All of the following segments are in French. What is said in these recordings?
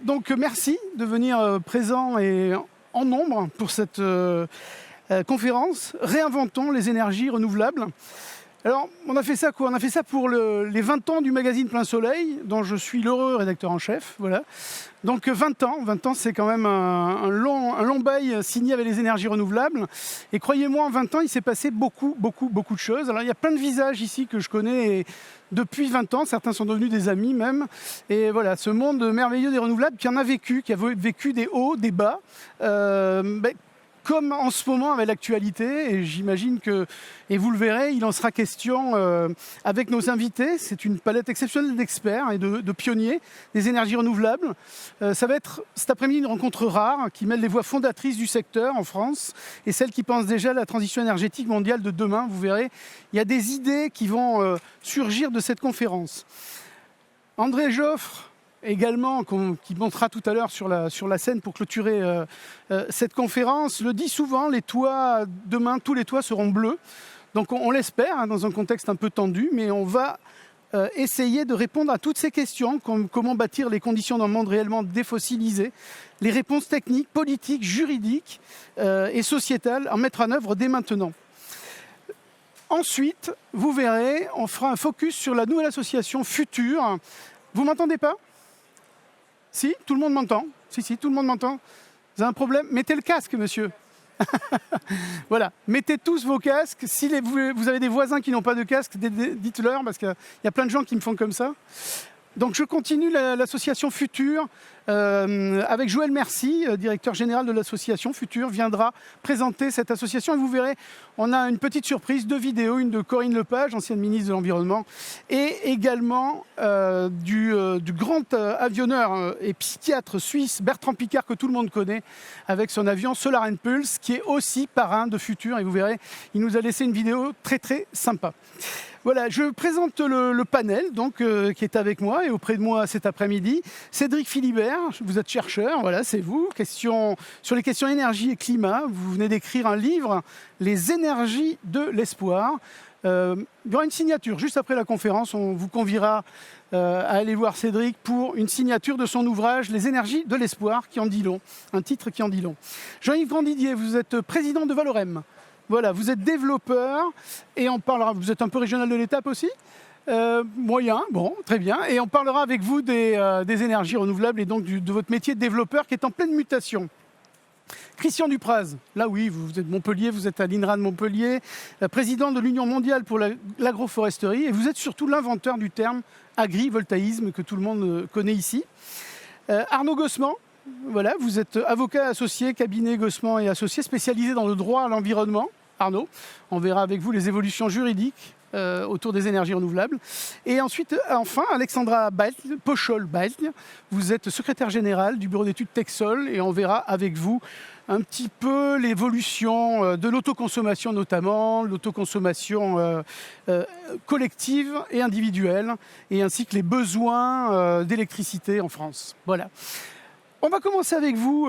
Donc merci de venir présent et en nombre pour cette conférence. Réinventons les énergies renouvelables. Alors, on a fait ça quoi? On a fait ça pour les 20 ans du magazine Plein Soleil, dont je suis l'heureux rédacteur en chef. Voilà. Donc 20 ans, c'est quand même un long bail signé avec les énergies renouvelables. Et croyez-moi, en 20 ans, il s'est passé beaucoup de choses. Alors, il y a plein de visages ici que je connais depuis 20 ans. Certains sont devenus des amis même. Et voilà, ce monde merveilleux des renouvelables qui a vécu des hauts, des bas. Comme en ce moment avec l'actualité, et j'imagine que, et vous le verrez, il en sera question avec nos invités. C'est une palette exceptionnelle d'experts et de pionniers des énergies renouvelables. Ça va être cet après-midi une rencontre rare qui mêle les voix fondatrices du secteur en France et celles qui pensent déjà à la transition énergétique mondiale de demain. Vous verrez, il y a des idées qui vont surgir de cette conférence. André Joffre, également, qui montera tout à l'heure sur la scène pour clôturer cette conférence, le dit souvent, demain, tous les toits seront bleus. Donc on l'espère, dans un contexte un peu tendu, mais on va essayer de répondre à toutes ces questions, comme comment bâtir les conditions d'un monde réellement défossilisé, les réponses techniques, politiques, juridiques et sociétales à mettre en œuvre dès maintenant. Ensuite, vous verrez, on fera un focus sur la nouvelle association Futur. Vous m'entendez pas ? Si, tout le monde m'entend. Si, tout le monde m'entend. Vous avez un problème? Mettez le casque, monsieur. Voilà, mettez tous vos casques. Si vous avez des voisins qui n'ont pas de casque, dites-leur, parce qu'il y a plein de gens qui me font comme ça. Donc je continue l'association Futur avec Joël Mercy, directeur général de l'association Futur, viendra présenter cette association. Et vous verrez, on a une petite surprise, 2 vidéos, une de Corinne Lepage, ancienne ministre de l'Environnement, et également du grand avionneur et psychiatre suisse Bertrand Piccard, que tout le monde connaît, avec son avion Solar Impulse, qui est aussi parrain de Futur. Et vous verrez, il nous a laissé une vidéo très sympa. Voilà, je présente le panel donc, qui est avec moi et auprès de moi cet après-midi. Cédric Philibert, vous êtes chercheur, voilà, c'est vous. Sur les questions énergie et climat, vous venez d'écrire un livre, Les énergies de l'espoir. Il y aura une signature juste après la conférence. On vous conviera à aller voir Cédric pour une signature de son ouvrage, Les énergies de l'espoir, qui en dit long. Un titre qui en dit long. Jean-Yves Grandidier, vous êtes président de Valorem. Voilà, vous êtes développeur et on parlera. Vous êtes un peu régional de l'étape aussi, moyen, bon, très bien. Et on parlera avec vous des énergies renouvelables et donc de votre métier de développeur qui est en pleine mutation. Christian Dupraz, là oui, vous êtes Montpellier, vous êtes à l'INRA de Montpellier, président de l'Union mondiale pour l'agroforesterie et vous êtes surtout l'inventeur du terme agrivoltaïsme que tout le monde connaît ici. Arnaud Gossman. Voilà, vous êtes avocat associé, cabinet Gossman et associé spécialisé dans le droit à l'environnement. Arnaud, on verra avec vous les évolutions juridiques autour des énergies renouvelables. Et ensuite, enfin, Alexandra Pochol-Baltgne, vous êtes secrétaire générale du bureau d'études Texol et on verra avec vous un petit peu l'évolution de l'autoconsommation notamment, l'autoconsommation collective et individuelle, et ainsi que les besoins d'électricité en France. Voilà. On va commencer avec vous,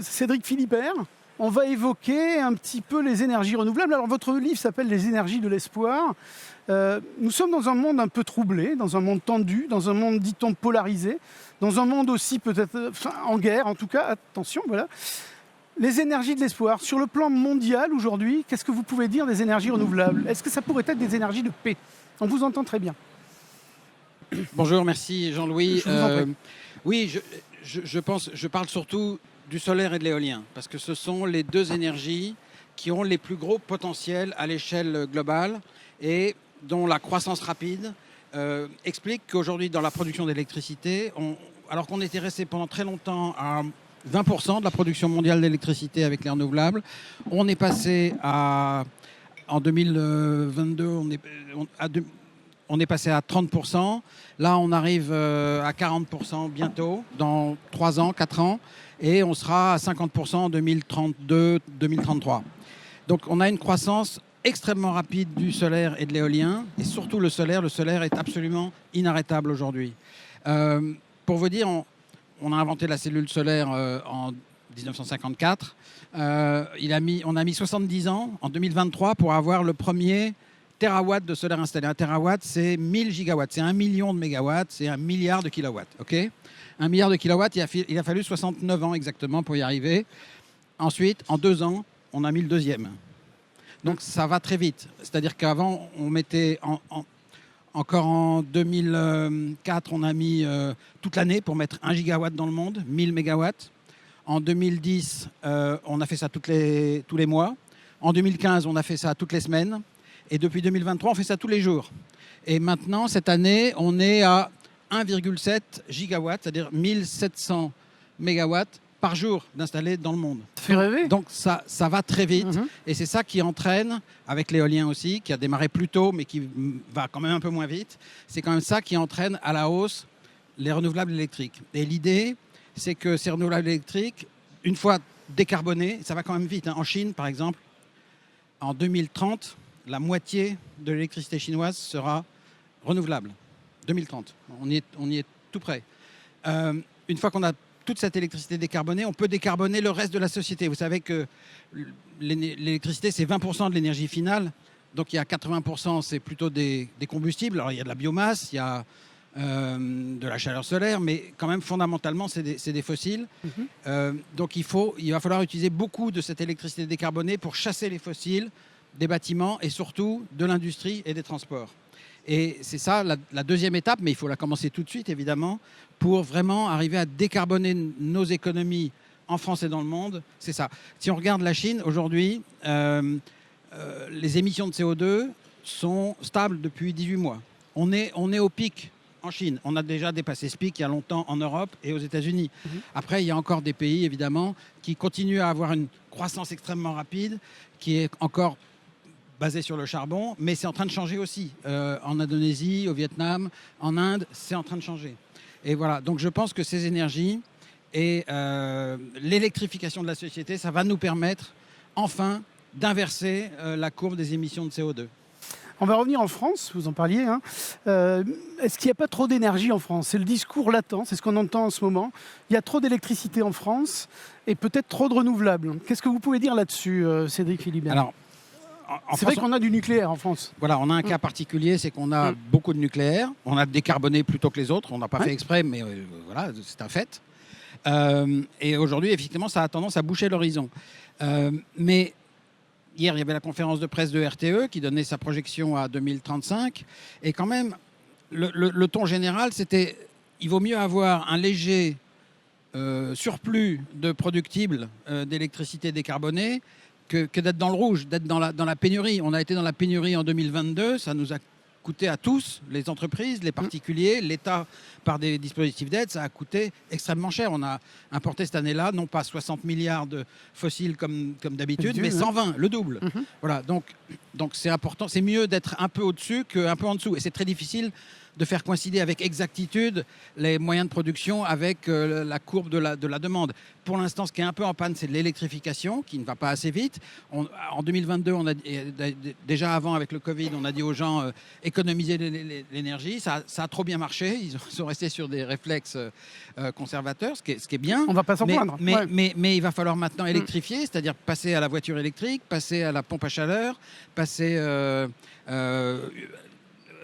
Cédric Philibert. On va évoquer un petit peu les énergies renouvelables. Alors, votre livre s'appelle « Les énergies de l'espoir ». Nous sommes dans un monde un peu troublé, dans un monde tendu, dans un monde, dit-on, polarisé, dans un monde aussi peut-être en guerre, en tout cas. Attention, voilà. Les énergies de l'espoir. Sur le plan mondial, aujourd'hui, qu'est-ce que vous pouvez dire des énergies renouvelables? Est-ce que ça pourrait être des énergies de paix? On vous entend très bien. Bonjour, merci Jean-Louis. Je vous en prie. Oui, je parle surtout du solaire et de l'éolien, parce que ce sont les 2 énergies qui ont les plus gros potentiels à l'échelle globale et dont la croissance rapide explique qu'aujourd'hui, dans la production d'électricité, alors qu'on était resté pendant très longtemps à 20% de la production mondiale d'électricité avec les renouvelables, on est passé en 2022, on est passé à 30%. Là, on arrive à 40% bientôt, dans 3 ans, 4 ans. Et on sera à 50% en 2032-2033. Donc, on a une croissance extrêmement rapide du solaire et de l'éolien. Et surtout le solaire. Le solaire est absolument inarrêtable aujourd'hui. Pour vous dire, on a inventé la cellule solaire en 1954. On a mis 70 ans, en 2023, pour avoir le premier térawatts de solaire installé. Un térawatt, c'est 1000 gigawatts. C'est 1 million de mégawatts, c'est 1 milliard de kilowatts. Okay, 1 milliard de kilowatts, il a fallu 69 ans exactement pour y arriver. Ensuite, en 2 ans, on a mis le deuxième. Donc ça va très vite. C'est-à-dire qu'avant, on mettait encore en 2004, on a mis toute l'année pour mettre 1 gigawatt dans le monde, 1000 mégawatts. En 2010, on a fait ça tous les mois. En 2015, on a fait ça toutes les semaines. Et depuis 2023, on fait ça tous les jours. Et maintenant, cette année, on est à 1,7 gigawatts, c'est-à-dire 1700 mégawatts par jour d'installer dans le monde. Ça fait rêver. Donc ça va très vite. Et c'est ça qui entraîne, avec l'éolien aussi, qui a démarré plus tôt, mais qui va quand même un peu moins vite, c'est quand même ça qui entraîne à la hausse les renouvelables électriques. Et l'idée, c'est que ces renouvelables électriques, une fois décarbonés, ça va quand même vite. En Chine, par exemple, en 2030, la moitié de l'électricité chinoise sera renouvelable. 2030, on y est tout près. Une fois qu'on a toute cette électricité décarbonée, on peut décarboner le reste de la société. Vous savez que l'électricité, c'est 20% de l'énergie finale. Donc il y a 80%, c'est plutôt des combustibles. Alors il y a de la biomasse, il y a de la chaleur solaire, mais quand même fondamentalement, c'est des fossiles. Donc il va falloir utiliser beaucoup de cette électricité décarbonée pour chasser les fossiles des bâtiments et surtout de l'industrie et des transports. Et c'est ça la deuxième étape, mais il faut la commencer tout de suite, évidemment, pour vraiment arriver à décarboner nos économies en France et dans le monde. C'est ça. Si on regarde la Chine, aujourd'hui, les émissions de CO2 sont stables depuis 18 mois. On est au pic en Chine. On a déjà dépassé ce pic il y a longtemps en Europe et aux États-Unis. Après, il y a encore des pays, évidemment, qui continuent à avoir une croissance extrêmement rapide, qui est encore basé sur le charbon, mais c'est en train de changer aussi. En Indonésie, au Vietnam, en Inde, c'est en train de changer. Et voilà, donc je pense que ces énergies et l'électrification de la société, ça va nous permettre enfin d'inverser la courbe des émissions de CO2. On va revenir en France, vous en parliez. Hein. Est-ce qu'il n'y a pas trop d'énergie en France? C'est le discours latent, c'est ce qu'on entend en ce moment. Il y a trop d'électricité en France et peut-être trop de renouvelables. Qu'est-ce que vous pouvez dire là-dessus, Cédric Philibert? Alors, c'est vrai qu'on a du nucléaire en France. Voilà, on a un cas particulier, c'est qu'on a beaucoup de nucléaire. On a décarboné plutôt que les autres. On n'a pas fait exprès, mais voilà, c'est un fait. Et aujourd'hui, effectivement, ça a tendance à boucher l'horizon. Mais hier, il y avait la conférence de presse de RTE qui donnait sa projection à 2035. Et quand même, le ton général, c'était il vaut mieux avoir un léger surplus de productibles d'électricité décarbonée que d'être dans le rouge, d'être dans la pénurie. On a été dans la pénurie en 2022, ça nous a coûté à tous, les entreprises, les particuliers, l'État par des dispositifs d'aide, ça a coûté extrêmement cher. On a importé cette année-là, non pas 60 milliards de fossiles comme d'habitude, mais 120, le double. Voilà, donc c'est important, c'est mieux d'être un peu au-dessus qu'un peu en dessous. Et c'est très difficile de faire coïncider avec exactitude les moyens de production avec la courbe de la demande. Pour l'instant, ce qui est un peu en panne, c'est l'électrification, qui ne va pas assez vite. En 2022, déjà avant, avec le Covid, on a dit aux gens économiser l'énergie. Ça a trop bien marché. Ils sont restés sur des réflexes conservateurs, ce qui est bien. On ne va pas s'en plaindre. Mais il va falloir maintenant électrifier, c'est-à-dire passer à la voiture électrique, passer à la pompe à chaleur, passer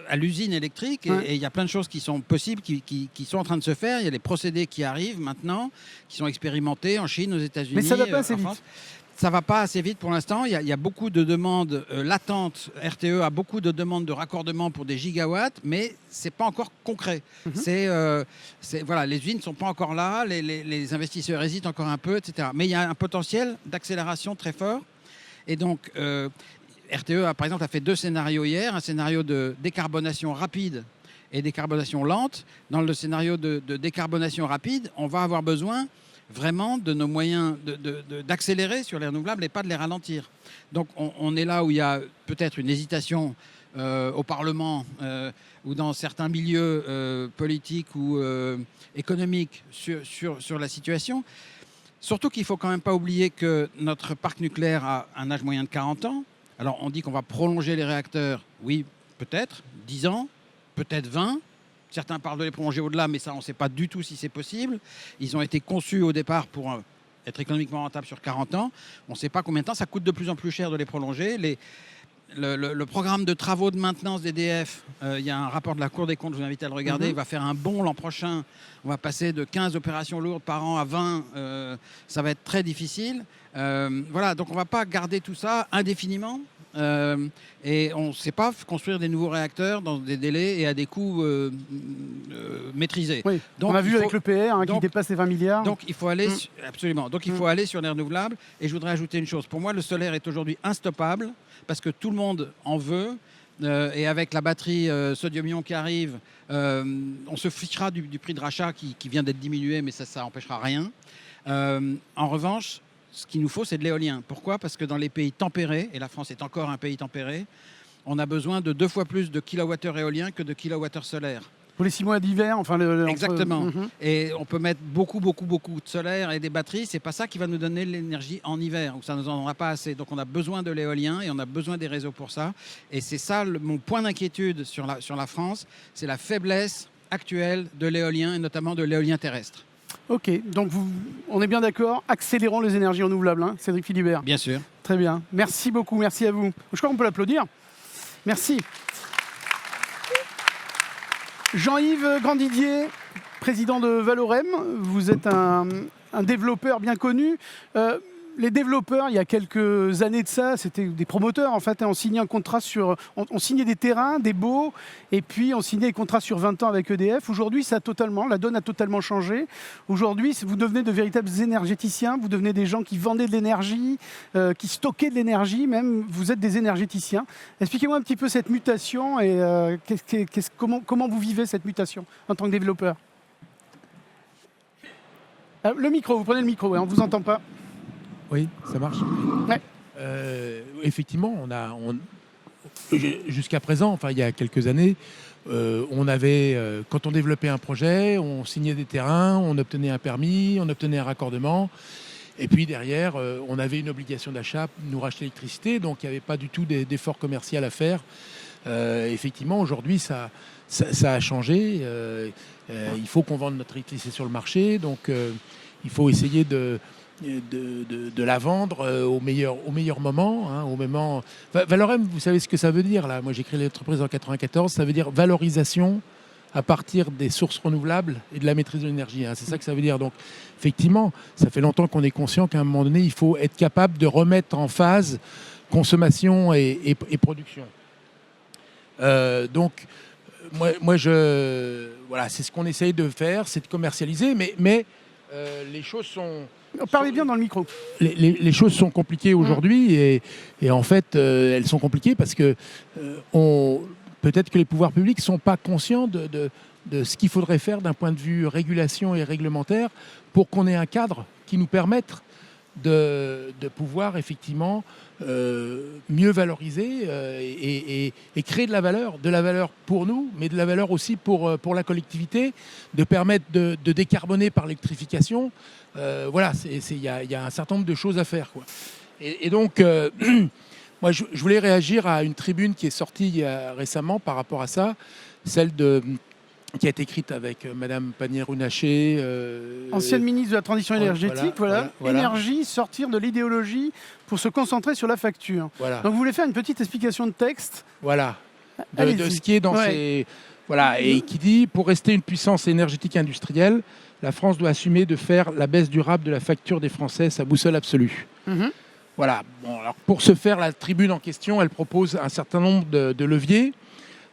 à l'usine électrique, et il y a plein de choses qui sont possibles, qui sont en train de se faire. Il y a des procédés qui arrivent maintenant, qui sont expérimentés en Chine, aux États-Unis. Mais ça ne va pas assez vite. Ça ne va pas assez vite pour l'instant. Il y a beaucoup de demandes latentes. RTE a beaucoup de demandes de raccordement pour des gigawatts, mais ce n'est pas encore concret. Voilà, les usines ne sont pas encore là, les investisseurs hésitent encore un peu, etc. Mais il y a un potentiel d'accélération très fort. Et donc, RTE, par exemple, a fait 2 scénarios hier, un scénario de décarbonation rapide et décarbonation lente. Dans le scénario de décarbonation rapide, on va avoir besoin vraiment de nos moyens d'accélérer sur les renouvelables et pas de les ralentir. Donc on est là où il y a peut-être une hésitation au Parlement ou dans certains milieux politiques ou économiques sur la situation. Surtout qu'il ne faut quand même pas oublier que notre parc nucléaire a un âge moyen de 40 ans. Alors on dit qu'on va prolonger les réacteurs, oui, peut-être, 10 ans, peut-être 20. Certains parlent de les prolonger au-delà, mais ça, on ne sait pas du tout si c'est possible. Ils ont été conçus au départ pour être économiquement rentables sur 40 ans. On ne sait pas combien de temps. Ça coûte de plus en plus cher de les prolonger. le programme de travaux de maintenance d'EDF, il y a un rapport de la Cour des comptes, je vous invite à le regarder, il va faire un bond l'an prochain. On va passer de 15 opérations lourdes par an à 20. Ça va être très difficile. Voilà, donc on ne va pas garder tout ça indéfiniment. Et on ne sait pas construire des nouveaux réacteurs dans des délais et à des coûts maîtrisés. Oui, donc, on a vu avec l'EPR qui dépasse les 20 milliards. Donc il faut aller, absolument. Donc il faut aller sur les renouvelables. Et je voudrais ajouter une chose. Pour moi, le solaire est aujourd'hui instoppable parce que tout le monde en veut. Et avec la batterie sodium-ion qui arrive, on se fichera du prix de rachat qui vient d'être diminué, mais ça n'empêchera rien. En revanche, ce qu'il nous faut, c'est de l'éolien. Pourquoi ? Parce que dans les pays tempérés, et la France est encore un pays tempéré, on a besoin de 2 fois plus de kilowattheures éoliens que de kilowattheures solaires. Pour les 6 mois d'hiver, enfin... Exactement. Et on peut mettre beaucoup de solaire et des batteries. C'est pas ça qui va nous donner l'énergie en hiver, où ça ne nous en donnera pas assez. Donc on a besoin de l'éolien et on a besoin des réseaux pour ça. Et c'est ça mon point d'inquiétude sur la France, c'est la faiblesse actuelle de l'éolien et notamment de l'éolien terrestre. Ok, donc on est bien d'accord, accélérons les énergies renouvelables, hein, Cédric Philibert. Bien sûr. Très bien, merci beaucoup, merci à vous. Je crois qu'on peut l'applaudir. Merci. Jean-Yves Grandidier, président de Valorem, vous êtes un développeur bien connu. Les développeurs, il y a quelques années de ça, c'était des promoteurs en fait. On signait un contrat on signait des terrains, des baux, et puis on signait des contrats sur 20 ans avec EDF. Aujourd'hui, la donne a totalement changé. Aujourd'hui, vous devenez de véritables énergéticiens, vous devenez des gens qui vendaient de l'énergie, qui stockaient de l'énergie, même vous êtes des énergéticiens. Expliquez-moi un petit peu cette mutation et comment vous vivez cette mutation en tant que développeur. Le micro, vous prenez le micro, on ne vous entend pas. Oui, ça marche. Ouais. Effectivement, jusqu'à présent, enfin il y a quelques années, on avait, quand on développait un projet, on signait des terrains, on obtenait un permis, on obtenait un raccordement, et puis derrière, on avait une obligation d'achat, nous racheter l'électricité, donc il n'y avait pas du tout d'effort commercial à faire. Effectivement, aujourd'hui, ça a changé. Il faut qu'on vende notre électricité sur le marché, donc il faut essayer de la vendre au meilleur moment. Hein, au moment... Valorem, vous savez ce que ça veut dire là. Moi, j'ai créé l'entreprise en 1994. Ça veut dire valorisation à partir des sources renouvelables et de la maîtrise de l'énergie. Hein. C'est ça que ça veut dire. Donc, effectivement, ça fait longtemps qu'on est conscient qu'à un moment donné, il faut être capable de remettre en phase consommation et production. Donc, moi, voilà, c'est ce qu'on essaye de faire, c'est de commercialiser, mais les choses sont... Parlez bien dans le micro. Les choses sont compliquées aujourd'hui et en fait, elles sont compliquées parce que peut-être que les pouvoirs publics ne sont pas conscients de ce qu'il faudrait faire d'un point de vue régulation et réglementaire pour qu'on ait un cadre qui nous permette de pouvoir effectivement mieux valoriser et créer de la valeur pour nous, mais de la valeur aussi pour la collectivité, de permettre de décarboner par l'électrification. Voilà, il y a un certain nombre de choses à faire, quoi. Et donc, moi, je voulais réagir à une tribune qui est sortie récemment par rapport à ça, celle qui a été écrite avec Madame Pannier-Runacher. Ancienne ministre de la Transition énergétique, voilà. Énergie, sortir de l'idéologie pour se concentrer sur la facture. Voilà. Donc vous voulez faire une petite explication de texte. Voilà, de ce qui est dans ces... Voilà, et qui dit, pour rester une puissance énergétique industrielle, la France doit assumer de faire la baisse durable de la facture des Français sa boussole absolue. Voilà, bon, alors pour ce faire, la tribune en question, elle propose un certain nombre de leviers.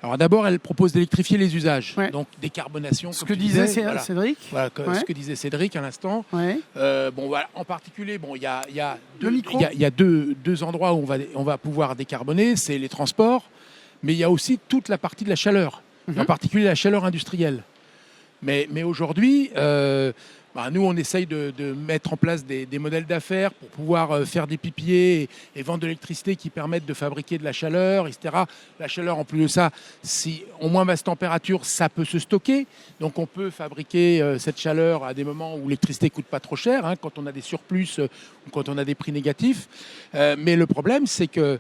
Alors d'abord, elle propose d'électrifier les usages, donc décarbonation. Ce que disait Cédric. Voilà, ce que disait Cédric à l'instant. Bon, voilà, en particulier, bon, il y a deux endroits où on va pouvoir décarboner, c'est les transports, mais il y a aussi toute la partie de la chaleur, en particulier la chaleur industrielle. Mais aujourd'hui, nous, on essaye de mettre en place des modèles d'affaires pour pouvoir faire des pipiers et vendre de l'électricité qui permettent de fabriquer de la chaleur, etc. La chaleur, en plus de ça, si en moins basse température, ça peut se stocker. Donc, on peut fabriquer cette chaleur à des moments où l'électricité ne coûte pas trop cher, hein, quand on a des surplus ou quand on a des prix négatifs. Mais le problème, c'est que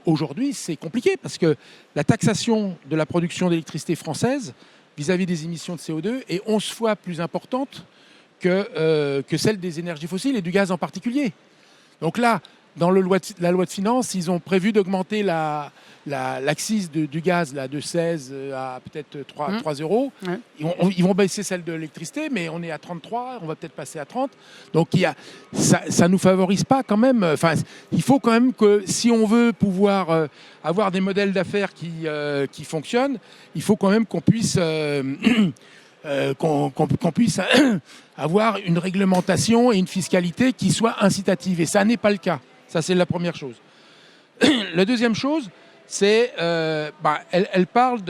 aujourd'hui, c'est compliqué parce que la taxation de la production d'électricité française vis-à-vis des émissions de CO2 est 11 fois plus importante que celle des énergies fossiles et du gaz en particulier. Donc là, dans la loi de finances, ils ont prévu d'augmenter l'accise du gaz là, de 16 à peut-être 3 euros. Ouais. Ils vont baisser celle de l'électricité, mais on est à 33, on va peut-être passer à 30. Donc ça ne nous favorise pas quand même. Enfin, il faut quand même que si on veut pouvoir avoir des modèles d'affaires qui fonctionnent, il faut quand même qu'on puisse... qu'on puisse avoir une réglementation et une fiscalité qui soit incitative. Et ça n'est pas le cas. Ça, c'est la première chose. La deuxième chose, c'est elle parle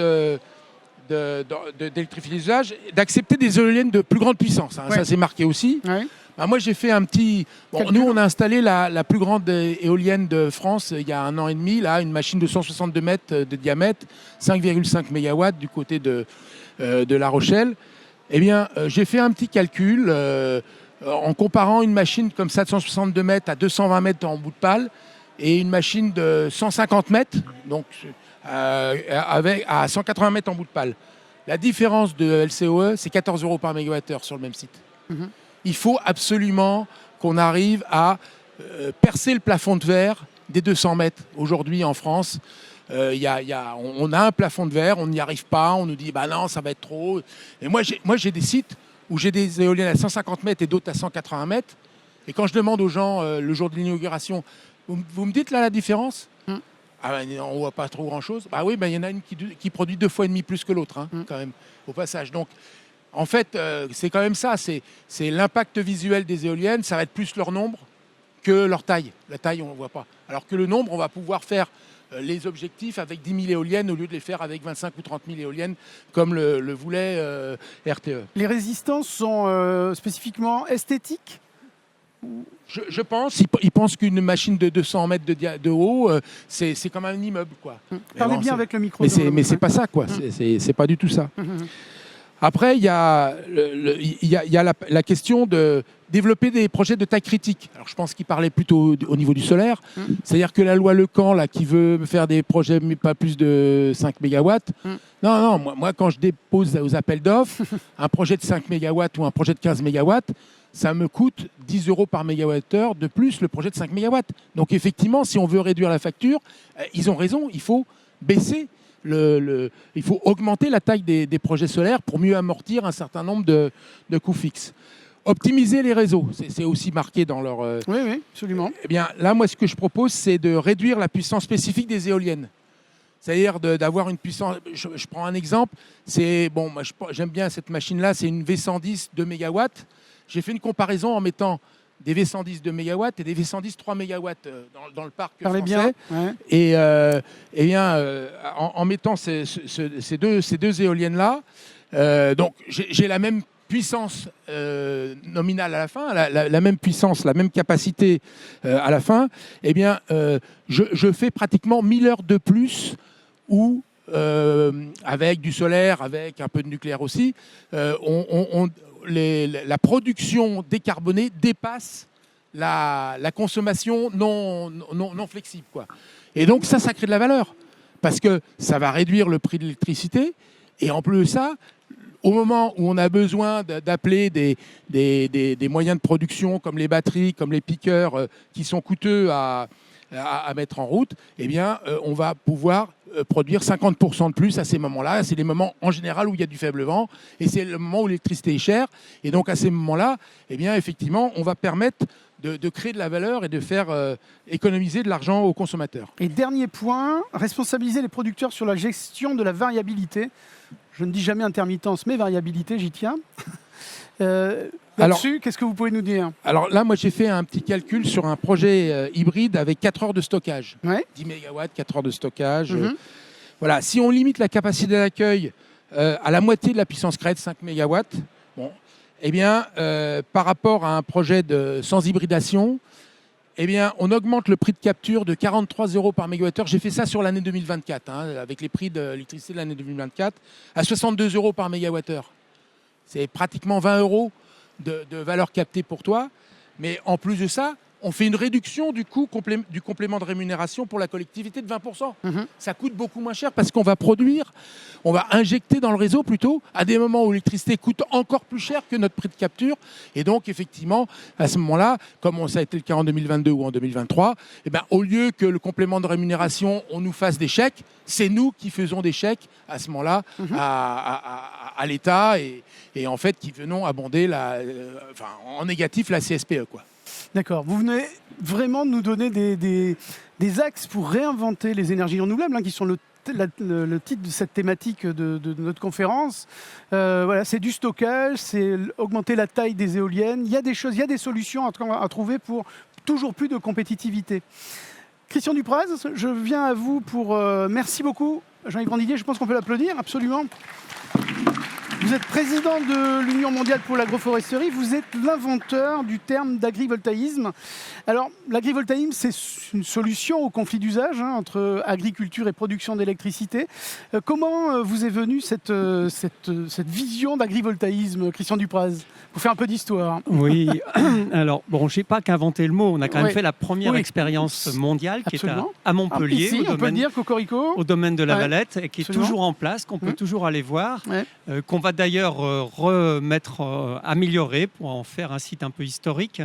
d'électrifier l'usage, d'accepter des éoliennes de plus grande puissance. Hein. Ouais. Ça, c'est marqué aussi. Ouais. Moi, j'ai fait un petit... Bon, nous, on a installé la plus grande éolienne de France il y a 1 an et demi, là, une machine de 162 mètres de diamètre, 5,5 MW du côté de La Rochelle. Eh bien, j'ai fait un petit calcul en comparant une machine comme ça de 162 mètres à 220 mètres en bout de pale et une machine de 150 mètres, donc à 180 mètres en bout de pale. La différence de LCOE, c'est 14 euros par mégawattheure sur le même site. Il faut absolument qu'on arrive à percer le plafond de verre des 200 mètres aujourd'hui en France. On a un plafond de verre, on n'y arrive pas, on nous dit bah non, ça va être trop. Et moi j'ai des sites où j'ai des éoliennes à 150 mètres et d'autres à 180 mètres. Et quand je demande aux gens le jour de l'inauguration, vous me dites là la différence ? Ah ben, on ne voit pas trop grand-chose. Bah oui, il y en a une qui produit 2,5 fois plus que l'autre, hein, quand même, au passage. Donc, en fait, c'est quand même ça. C'est l'impact visuel des éoliennes, ça va être plus leur nombre que leur taille. La taille, on ne voit pas. Alors que le nombre, on va pouvoir faire les objectifs avec 10 000 éoliennes au lieu de les faire avec 25 ou 30 000 éoliennes comme le voulait RTE. Les résistances sont spécifiquement esthétiques ? Je pense. Ils pensent qu'une machine de 200 mètres de haut, c'est comme un immeuble, quoi. Parlez bien avec le micro. Mais c'est pas ça, quoi. C'est pas du tout ça. Après, il y a la question de développer des projets de taille critique. Alors, je pense qu'il parlait plutôt au niveau du solaire. C'est-à-dire que la loi Lecan, là, qui veut faire des projets mais pas plus de 5 mégawatts. Non, moi, quand je dépose aux appels d'offres, un projet de 5 mégawatts ou un projet de 15 mégawatts, ça me coûte 10 euros par mégawattheure de plus le projet de 5 mégawatts. Donc, effectivement, si on veut réduire la facture, ils ont raison, il faut baisser il faut augmenter la taille des projets solaires pour mieux amortir un certain nombre de coûts fixes. Optimiser les réseaux, c'est aussi marqué dans leur... Oui, absolument. Eh bien, là, moi, ce que je propose, c'est de réduire la puissance spécifique des éoliennes. C'est-à-dire d'avoir une puissance... Je prends un exemple. Moi, j'aime bien cette machine-là. C'est une V110 2 MW. J'ai fait une comparaison en mettant des V110 2 MW et des V110 3 MW dans le parc français. Bien. Ouais. Et bien, en mettant ces deux éoliennes-là, donc j'ai la même puissance nominale à la fin, la même puissance, la même capacité à la fin. Eh bien, je fais pratiquement 1000 heures de plus ou avec du solaire, avec un peu de nucléaire aussi, la production décarbonée dépasse la consommation non flexible, quoi. Et donc ça crée de la valeur parce que ça va réduire le prix de l'électricité et en plus de ça, au moment où on a besoin d'appeler des moyens de production comme les batteries, comme les piqueurs qui sont coûteux à mettre en route, eh bien, on va pouvoir produire 50% de plus à ces moments-là. C'est les moments en général où il y a du faible vent et c'est le moment où l'électricité est chère. Et donc à ces moments-là, eh bien, effectivement, on va permettre de créer de la valeur et de faire économiser de l'argent aux consommateurs. Et dernier point, responsabiliser les producteurs sur la gestion de la variabilité. Je ne dis jamais intermittence, mais variabilité, j'y tiens. Là-dessus, qu'est-ce que vous pouvez nous dire ? Alors là, moi, j'ai fait un petit calcul sur un projet hybride avec 4 heures de stockage. Ouais. 10 MW, 4 heures de stockage. Voilà. Si on limite la capacité d'accueil à la moitié de la puissance crête, 5 MW, eh bien, par rapport à un projet sans hybridation, eh bien, on augmente le prix de capture de 43 euros par mégawattheure. J'ai fait ça sur l'année 2024, avec les prix de l'électricité de l'année 2024, à 62 euros par mégawattheure. C'est pratiquement 20 euros de valeur captée pour toi. Mais en plus de ça, on fait une réduction du coût du complément de rémunération pour la collectivité de 20%. Ça coûte beaucoup moins cher parce qu'on va produire, on va injecter dans le réseau plutôt à des moments où l'électricité coûte encore plus cher que notre prix de capture. Et donc, effectivement, à ce moment-là, comme ça a été le cas en 2022 ou en 2023, eh ben, au lieu que le complément de rémunération, on nous fasse des chèques, c'est nous qui faisons des chèques à ce moment-là à l'État et en fait qui venons abonder en négatif la CSPE, quoi. D'accord. Vous venez vraiment de nous donner des axes pour réinventer les énergies renouvelables, qui sont le titre de cette thématique de notre conférence. Voilà, c'est du stockage, c'est augmenter la taille des éoliennes. Il y a des choses, il y a des solutions à trouver pour toujours plus de compétitivité. Christian Dupraz, je viens à vous pour... merci beaucoup, Jean-Yves Grandidier. Je pense qu'on peut l'applaudir, absolument. Vous êtes président de l'Union mondiale pour l'agroforesterie. Vous êtes l'inventeur du terme d'agrivoltaïsme. Alors, l'agrivoltaïsme, c'est une solution au conflit d'usage entre agriculture et production d'électricité. Comment vous est venue cette vision d'agrivoltaïsme, Christian Dupraz? Pour faire un peu d'histoire. Oui, alors, bon, je ne sais pas qu'inventer le mot. On a quand même fait la première expérience mondiale qui est à Montpellier, ici, on peut le dire, Cocorico, au domaine de la Valette, et qui est toujours en place, qu'on peut toujours aller voir, qu'on va d'ailleurs remettre, améliorer pour en faire un site un peu historique.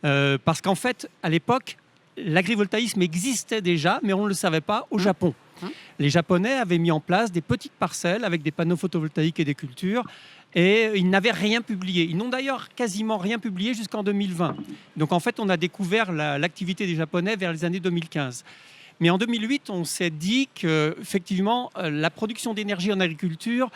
Parce qu'en fait, à l'époque, l'agrivoltaïsme existait déjà, mais on ne le savait pas au Japon. Les Japonais avaient mis en place des petites parcelles avec des panneaux photovoltaïques et des cultures, et ils n'avaient rien publié. Ils n'ont d'ailleurs quasiment rien publié jusqu'en 2020. Donc en fait, on a découvert l'activité des Japonais vers les années 2015. Mais en 2008, on s'est dit qu'effectivement, la production d'énergie en agriculture,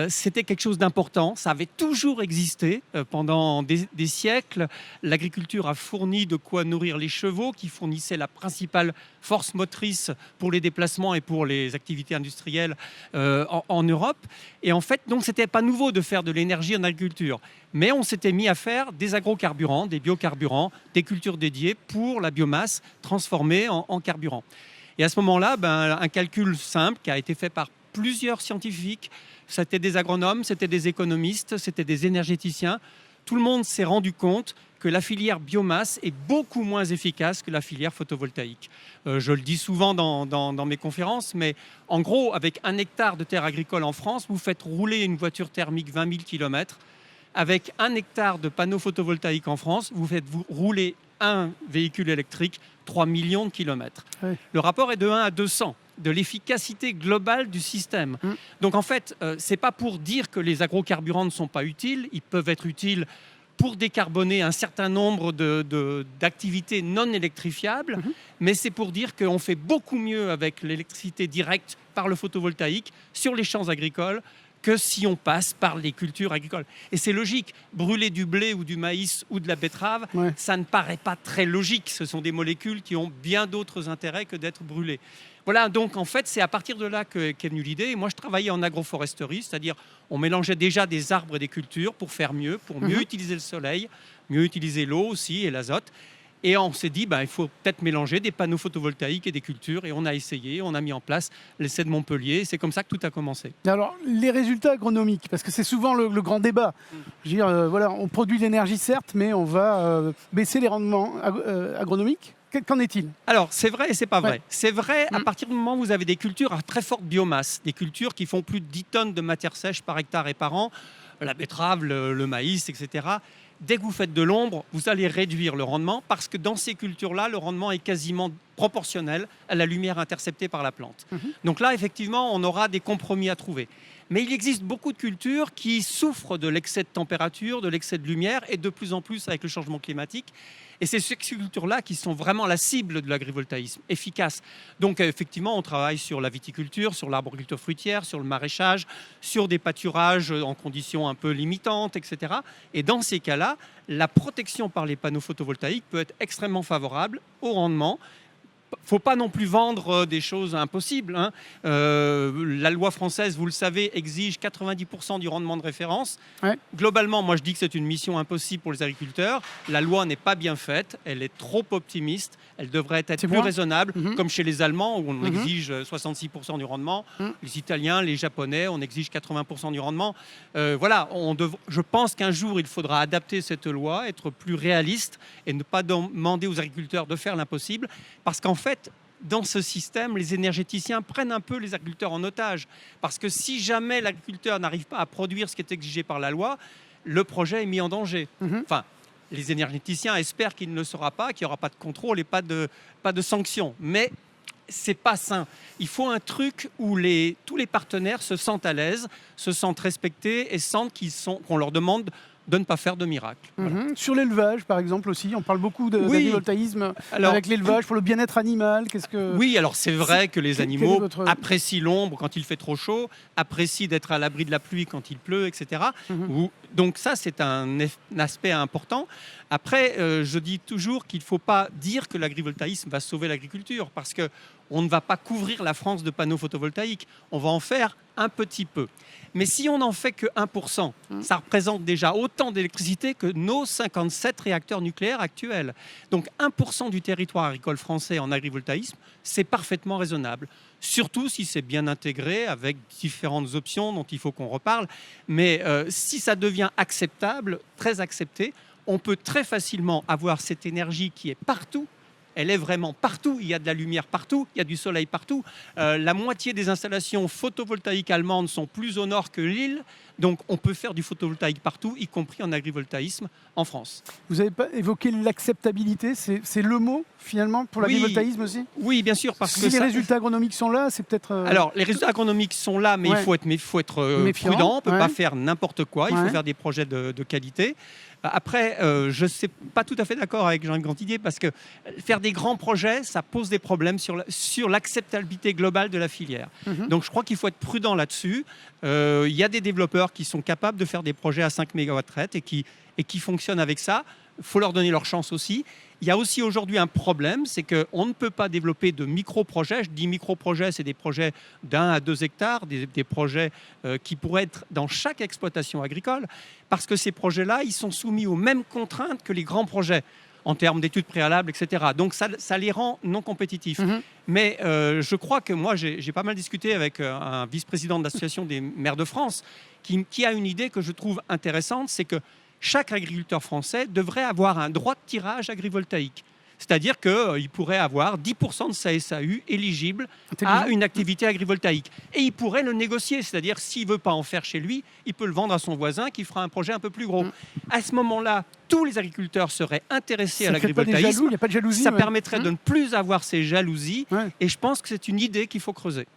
c'était quelque chose d'important. Ça avait toujours existé pendant des siècles. L'agriculture a fourni de quoi nourrir les chevaux, qui fournissaient la principale force motrice pour les déplacements et pour les activités industrielles en Europe. Et en fait, donc, c'était pas nouveau de faire de l'énergie en agriculture. Mais on s'était mis à faire des agrocarburants, des biocarburants, des cultures dédiées pour la biomasse transformée en carburant. Et à ce moment-là, un calcul simple qui a été fait par plusieurs scientifiques, c'était des agronomes, c'était des économistes, c'était des énergéticiens. Tout le monde s'est rendu compte que la filière biomasse est beaucoup moins efficace que la filière photovoltaïque. Je le dis souvent dans mes conférences, mais en gros, avec 1 hectare de terre agricole en France, vous faites rouler une voiture thermique 20 000 km. Avec 1 hectare de panneaux photovoltaïques en France, vous faites rouler un véhicule électrique 3 millions de kilomètres. Oui. Le rapport est de 1 à 200 de l'efficacité globale du système. Donc en fait, ce n'est pas pour dire que les agrocarburants ne sont pas utiles. Ils peuvent être utiles pour décarboner un certain nombre d'activités non électrifiables, mais c'est pour dire qu'on fait beaucoup mieux avec l'électricité directe par le photovoltaïque sur les champs agricoles que si on passe par les cultures agricoles. Et c'est logique, brûler du blé ou du maïs ou de la betterave, ça ne paraît pas très logique. Ce sont des molécules qui ont bien d'autres intérêts que d'être brûlées. Voilà, donc en fait, c'est à partir de là qu'est venue l'idée. Et moi, je travaillais en agroforesterie, c'est-à-dire on mélangeait déjà des arbres et des cultures pour faire mieux, pour mieux utiliser le soleil, mieux utiliser l'eau aussi et l'azote. Et on s'est dit, il faut peut-être mélanger des panneaux photovoltaïques et des cultures. Et on a essayé, on a mis en place l'essai de Montpellier. C'est comme ça que tout a commencé. Alors, les résultats agronomiques, parce que c'est souvent le grand débat. Je veux dire, voilà, on produit de l'énergie, certes, mais on va baisser les rendements agronomiques. Qu'en est-il? Alors, c'est vrai et c'est pas vrai. C'est vrai à partir du moment où vous avez des cultures à très forte biomasse, des cultures qui font plus de 10 tonnes de matière sèche par hectare et par an, la betterave, le maïs, etc. Dès que vous faites de l'ombre, vous allez réduire le rendement parce que dans ces cultures-là, le rendement est quasiment proportionnel à la lumière interceptée par la plante. Donc là, effectivement, on aura des compromis à trouver. Mais il existe beaucoup de cultures qui souffrent de l'excès de température, de l'excès de lumière et de plus en plus avec le changement climatique. Et c'est ces cultures-là qui sont vraiment la cible de l'agrivoltaïsme, efficace. Donc effectivement, on travaille sur la viticulture, sur l'arboriculture fruitière, sur le maraîchage, sur des pâturages en conditions un peu limitantes, etc. Et dans ces cas-là, la protection par les panneaux photovoltaïques peut être extrêmement favorable au rendement, faut pas non plus vendre des choses impossibles. Hein. La loi française, vous le savez, exige 90% du rendement de référence. Ouais. Globalement, moi je dis que c'est une mission impossible pour les agriculteurs. La loi n'est pas bien faite, elle est trop optimiste, elle devrait être plus raisonnable, comme chez les Allemands où on exige 66% du rendement, les Italiens, les Japonais, on exige 80% du rendement. Voilà, je pense qu'un jour il faudra adapter cette loi, être plus réaliste et ne pas demander aux agriculteurs de faire l'impossible, parce qu'en fait, dans ce système, les énergéticiens prennent un peu les agriculteurs en otage. Parce que si jamais l'agriculteur n'arrive pas à produire ce qui est exigé par la loi, le projet est mis en danger. Enfin, les énergéticiens espèrent qu'il ne le sera pas, qu'il n'y aura pas de contrôle et pas de sanctions. Mais c'est pas sain. Il faut un truc où tous les partenaires se sentent à l'aise, se sentent respectés et sentent qu'on leur demande de ne pas faire de miracle. Voilà. Sur l'élevage, par exemple, aussi, on parle beaucoup d'agrivoltaïsme avec l'élevage pour le bien-être animal. Oui, alors c'est vrai que les animaux apprécient l'ombre quand il fait trop chaud, apprécient d'être à l'abri de la pluie quand il pleut, etc. Donc ça, c'est un aspect important. Après, je dis toujours qu'il ne faut pas dire que l'agrivoltaïsme va sauver l'agriculture, parce qu'on ne va pas couvrir la France de panneaux photovoltaïques, on va en faire un petit peu. Mais si on n'en fait que 1%, ça représente déjà autant d'électricité que nos 57 réacteurs nucléaires actuels. Donc 1% du territoire agricole français en agrivoltaïsme, c'est parfaitement raisonnable. Surtout si c'est bien intégré avec différentes options dont il faut qu'on reparle. Mais si ça devient acceptable, très accepté, on peut très facilement avoir cette énergie qui est partout. Elle est vraiment partout, il y a de la lumière partout, il y a du soleil partout. La moitié des installations photovoltaïques allemandes sont plus au nord que Lille, donc on peut faire du photovoltaïque partout, y compris en agrivoltaïsme en France. Vous n'avez pas évoqué l'acceptabilité, c'est le mot finalement pour l'agrivoltaïsme aussi ? Oui, bien sûr. Parce que les résultats agronomiques sont là, c'est peut-être... Alors, les résultats agronomiques sont là, mais il faut être prudent, on ne peut pas faire n'importe quoi, il faut faire des projets de qualité. Après, je ne suis pas tout à fait d'accord avec Jean Grandidier, parce que faire des grands projets, ça pose des problèmes sur l'acceptabilité globale de la filière. Donc je crois qu'il faut être prudent là-dessus. Il y a des développeurs qui sont capables de faire des projets à 5 MW et qui fonctionnent avec ça. Il faut leur donner leur chance aussi. Il y a aussi aujourd'hui un problème, c'est qu'on ne peut pas développer de micro-projets. Je dis micro-projets, c'est des projets d'1 à 2 hectares, des projets qui pourraient être dans chaque exploitation agricole, parce que ces projets-là, ils sont soumis aux mêmes contraintes que les grands projets, en termes d'études préalables, etc. Donc ça les rend non compétitifs. Mais je crois que moi, j'ai pas mal discuté avec un vice-président de l'Association des maires de France, qui a une idée que je trouve intéressante, c'est que chaque agriculteur français devrait avoir un droit de tirage agrivoltaïque. C'est-à-dire qu'il pourrait avoir 10% de sa SAU éligible à une activité agrivoltaïque. Et il pourrait le négocier, c'est-à-dire s'il ne veut pas en faire chez lui, il peut le vendre à son voisin qui fera un projet un peu plus gros. À ce moment-là, tous les agriculteurs seraient intéressés à l'agrivoltaïsme. Il n'y a pas de jalousie. Ça permettrait de ne plus avoir ces jalousies. Et je pense que c'est une idée qu'il faut creuser.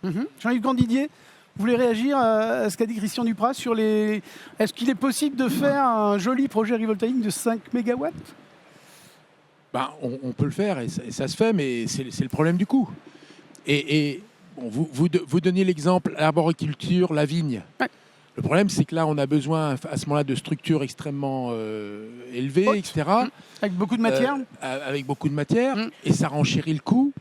Jean-Yves Grandidier, vous voulez réagir à ce qu'a dit Christian Duprat sur les... Est-ce qu'il est possible de faire un joli projet agrivoltaïque de 5 MW ? On peut le faire et ça se fait, mais c'est le problème du coût. Et bon, vous donniez l'exemple, l'arboriculture, la vigne. Ouais. Le problème, c'est que là, on a besoin à ce moment-là de structures extrêmement élevées, etc. Avec beaucoup de matière. Avec beaucoup de matière. Et ça renchérit le coût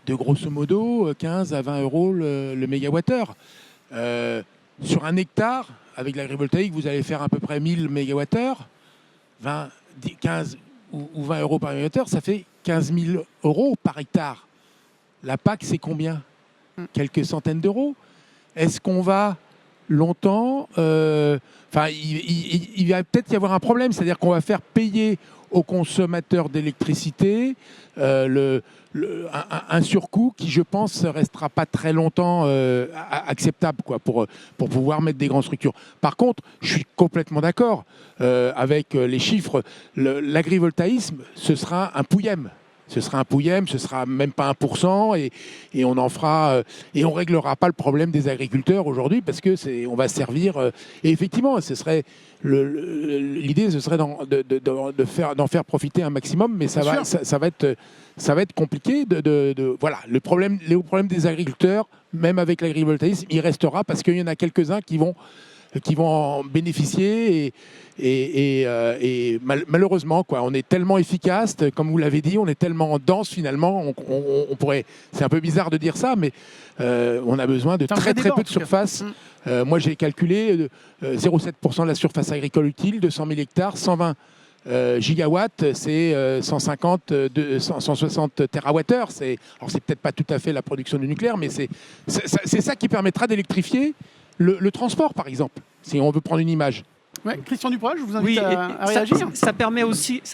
de grosso modo 15 à 20 euros le mégawattheure. Sur un hectare, avec l'agrivoltaïque, vous allez faire à peu près 1000 mégawattheures, 15 ou 20 euros par mégawattheure, ça fait 15 000 euros par hectare. La PAC, c'est combien ? Quelques centaines d'euros. Est-ce qu'on va longtemps il va peut-être y avoir un problème, c'est-à-dire qu'on va faire payer aux consommateurs d'électricité un surcoût qui, je pense, ne restera pas très longtemps acceptable pour pouvoir mettre des grandes structures. Par contre, je suis complètement d'accord avec les chiffres. L'agrivoltaïsme, ce sera un pouillème. Ce sera un pouillème, ce sera même pas 1%, et on en fera et on réglera pas le problème des agriculteurs aujourd'hui, parce que on va servir. Et effectivement, ce serait l'idée, ce serait d'en faire profiter un maximum, mais ça va être compliqué. Voilà, le problème des agriculteurs, même avec l'agrivoltaïsme, il restera, parce qu'il y en a quelques-uns qui vont qui vont en bénéficier. Et malheureusement, quoi, on est tellement efficace, comme vous l'avez dit, on est tellement dense finalement. On pourrait, c'est un peu bizarre de dire ça, mais on a besoin de très peu de surface. Moi, j'ai calculé 0,7% de la surface agricole utile, 200 000 hectares, 120 gigawatts, c'est 160 TWh. Alors, c'est peut-être pas tout à fait la production du nucléaire, mais c'est ça qui permettra d'électrifier le transport, par exemple, si on veut prendre une image. Ouais, Christian Duprat, je vous invite à réagir. Ça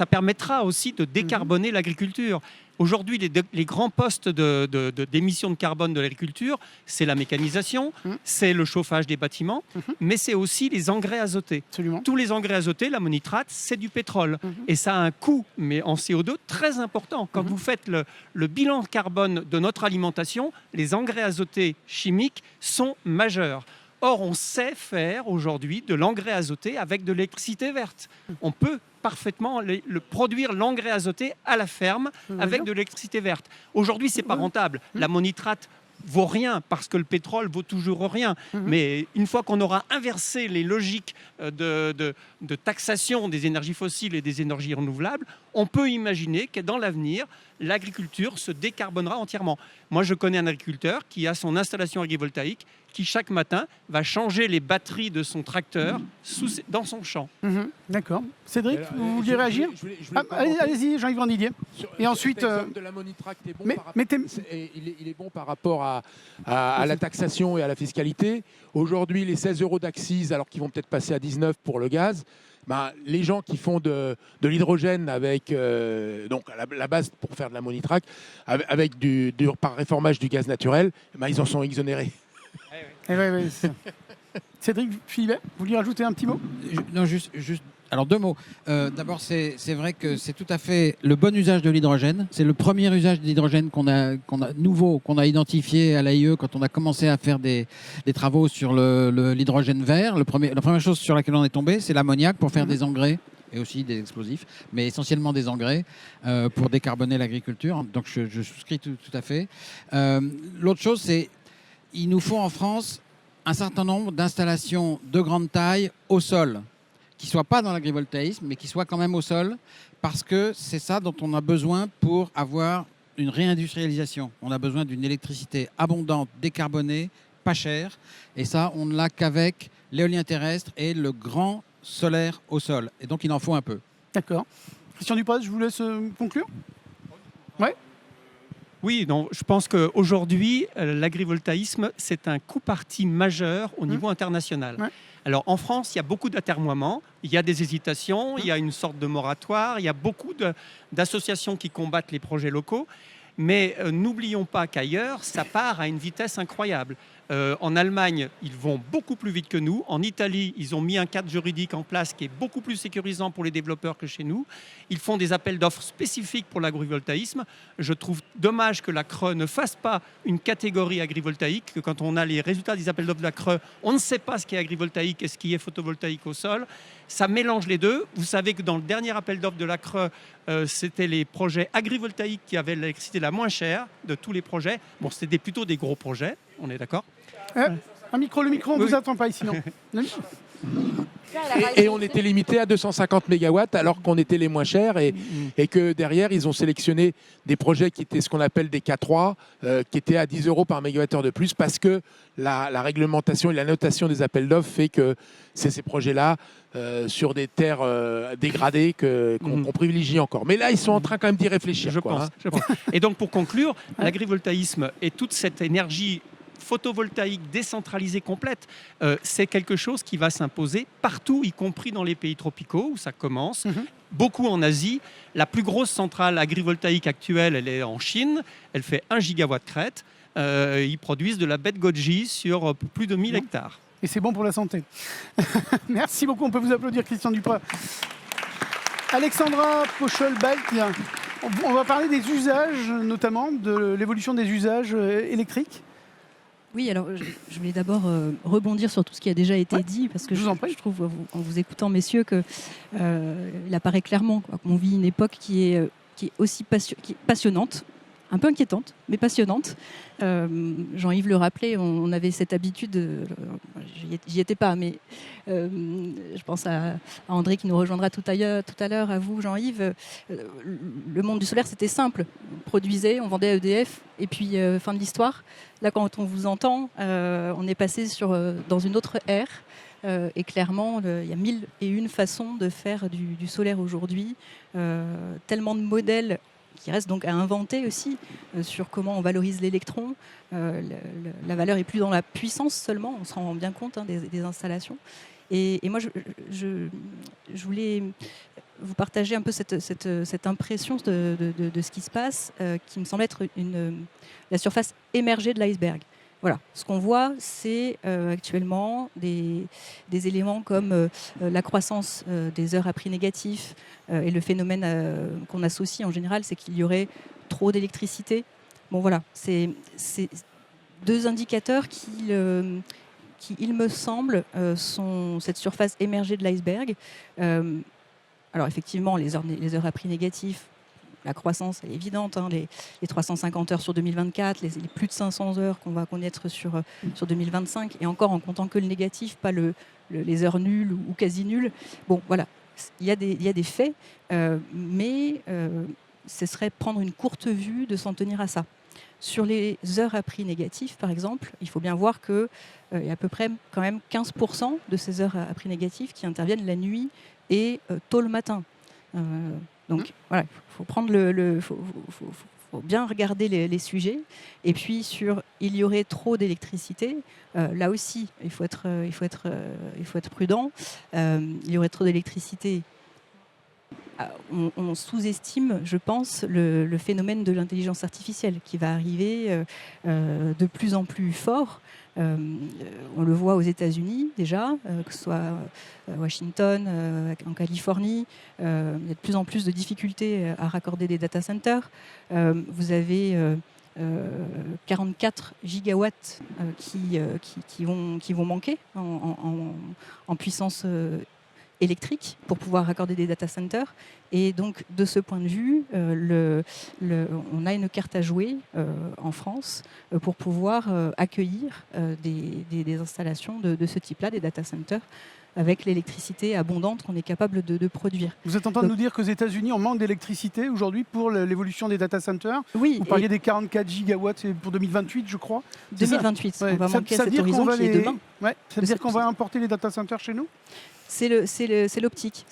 permettra aussi de décarboner l'agriculture. Aujourd'hui, les grands postes d'émissions de carbone de l'agriculture, c'est la mécanisation, c'est le chauffage des bâtiments, mais c'est aussi les engrais azotés. Absolument. Tous les engrais azotés, l'ammonitrate, c'est du pétrole. Et ça a un coût, mais en CO2, très important. Quand vous faites le bilan carbone de notre alimentation, les engrais azotés chimiques sont majeurs. Or, on sait faire aujourd'hui de l'engrais azoté avec de l'électricité verte. On peut parfaitement produire l'engrais azoté à la ferme avec de l'électricité verte. Aujourd'hui, ce n'est pas rentable. L'ammonitrate vaut rien parce que le pétrole vaut toujours rien. Mais une fois qu'on aura inversé les logiques de taxation des énergies fossiles et des énergies renouvelables, on peut imaginer que dans l'avenir, l'agriculture se décarbonera entièrement. Moi, je connais un agriculteur qui a son installation agrivoltaïque qui, chaque matin, va changer les batteries de son tracteur dans son champ. D'accord. Cédric, vous vouliez réagir? Allez-y, Jean-Yves Grandidier. Et ensuite... de l'ammonitrate est bon il est bon par rapport à la taxation et à la fiscalité. Aujourd'hui, les 16 € d'accise, alors qu'ils vont peut-être passer à 19 pour le gaz, les gens qui font de l'hydrogène avec donc la base pour faire de l'ammonitrate, avec par réformage du gaz naturel, ils en sont exonérés. Cédric Philibert, vous vouliez rajouter un petit mot? Non, juste. Alors 2 mots. D'abord, c'est vrai que c'est tout à fait le bon usage de l'hydrogène. C'est le premier usage de l'hydrogène qu'on a identifié à l'AIE quand on a commencé à faire des travaux sur l'hydrogène vert. La première chose sur laquelle on est tombé, c'est l'ammoniac pour faire des engrais et aussi des explosifs, mais essentiellement des engrais pour décarboner l'agriculture. Donc je souscris tout à fait. L'autre chose, c'est il nous faut en France un certain nombre d'installations de grande taille au sol, qui ne soient pas dans l'agrivoltaïsme, mais qui soient quand même au sol, parce que c'est ça dont on a besoin pour avoir une réindustrialisation. On a besoin d'une électricité abondante, décarbonée, pas chère, et ça, on ne l'a qu'avec l'éolien terrestre et le grand solaire au sol. Et donc, il en faut un peu. D'accord. Christian Duprat, je vous laisse conclure. Ouais. Oui, donc, je pense qu'aujourd'hui, l'agrivoltaïsme, c'est un coup parti majeur au niveau international. Ouais. Alors, en France, il y a beaucoup d'atermoiements, il y a des hésitations, il y a une sorte de moratoire, il y a beaucoup d'associations qui combattent les projets locaux. Mais n'oublions pas qu'ailleurs, ça part à une vitesse incroyable. En Allemagne, ils vont beaucoup plus vite que nous. En Italie, ils ont mis un cadre juridique en place qui est beaucoup plus sécurisant pour les développeurs que chez nous. Ils font des appels d'offres spécifiques pour l'agrivoltaïsme. Je trouve dommage que la CRE ne fasse pas une catégorie agrivoltaïque, que quand on a les résultats des appels d'offres de la CRE, on ne sait pas ce qui est agrivoltaïque et ce qui est photovoltaïque au sol. Ça mélange les deux. Vous savez que dans le dernier appel d'offres de la CRE, c'était les projets agrivoltaïques qui avaient l'électricité la moins chère de tous les projets. Bon, c'était plutôt des gros projets, on est d'accord? Le micro, on ne vous attend pas ici, non. Et on était limité à 250 mégawatts alors qu'on était les moins chers et que derrière, ils ont sélectionné des projets qui étaient ce qu'on appelle des K3, qui étaient à 10 € par mégawattheure de plus parce que la réglementation et la notation des appels d'offres fait que c'est ces projets-là sur des terres dégradées qu'on privilégie encore. Mais là, ils sont en train quand même d'y réfléchir. Je pense. Et donc, pour conclure, l'agrivoltaïsme et toute cette énergie photovoltaïque décentralisée complète, c'est quelque chose qui va s'imposer partout, y compris dans les pays tropicaux où ça commence. Beaucoup en Asie. La plus grosse centrale agrivoltaïque actuelle, elle est en Chine. Elle fait 1 gigawatt crête. Ils produisent de la baie de goji sur plus de 1000 hectares. Et c'est bon pour la santé. Merci beaucoup. On peut vous applaudir, Christian Duprat. Alexandra Pochol-Balt, on va parler des usages, notamment de l'évolution des usages électriques. Oui, alors je voulais d'abord rebondir sur tout ce qui a déjà été dit, parce que je trouve, en vous écoutant, messieurs, qu'il apparaît clairement qu'on vit une époque qui est aussi passionnante un peu inquiétante, mais passionnante. Jean-Yves le rappelait, on avait cette habitude, j'y étais pas, mais je pense à André qui nous rejoindra tout à l'heure, à vous Jean-Yves. Le monde du solaire, c'était simple. On produisait, on vendait à EDF, et puis fin de l'histoire. Là, quand on vous entend, on est passé dans une autre ère. Et clairement, il y a 1001 façons de faire du solaire aujourd'hui. Tellement de modèles qui restent donc à inventer aussi sur comment on valorise l'électron. La valeur n'est plus dans la puissance seulement, on se rend bien compte des installations. Et moi, je voulais vous partager un peu cette impression de ce qui se passe, qui me semble être la surface émergée de l'iceberg. Voilà, ce qu'on voit, c'est actuellement des éléments comme la croissance des heures à prix négatif et le phénomène qu'on associe en général, c'est qu'il y aurait trop d'électricité. Bon voilà, c'est deux indicateurs qui, il me semble, sont cette surface émergée de l'iceberg. Alors effectivement, les heures à prix négatif, la croissance, elle est évidente, les 350 heures sur 2024, les plus de 500 heures qu'on va connaître sur 2025, et encore en comptant que le négatif, pas les heures nulles ou quasi nulles. Bon, voilà, il y a des faits, mais ce serait prendre une courte vue de s'en tenir à ça. Sur les heures à prix négatif, par exemple, il faut bien voir qu'il y a à peu près quand même 15% de ces heures à prix négatif qui interviennent la nuit et tôt le matin. Donc voilà, il faut prendre faut bien regarder les sujets. Et puis il y aurait trop d'électricité, là aussi il faut être prudent. Il y aurait trop d'électricité. On sous-estime, je pense, le phénomène de l'intelligence artificielle qui va arriver de plus en plus fort. On le voit aux États-Unis déjà, que ce soit à Washington, en Californie. Il y a de plus en plus de difficultés à raccorder des data centers. Vous avez 44 gigawatts qui vont manquer en puissance électrique pour pouvoir raccorder des data centers. Et donc, de ce point de vue, on a une carte à jouer en France pour pouvoir accueillir des installations de ce type-là, des data centers, avec l'électricité abondante qu'on est capable de produire. Vous êtes en train de nous dire qu'aux États-Unis, on manque d'électricité aujourd'hui pour l'évolution des data centers. Oui. Vous parliez des 44 gigawatts pour 2028, je crois. 2028, on va manquer cet horizon qui est demain. Ouais, ça veut dire qu'on va importer les data centers chez nous ? C'est l'optique.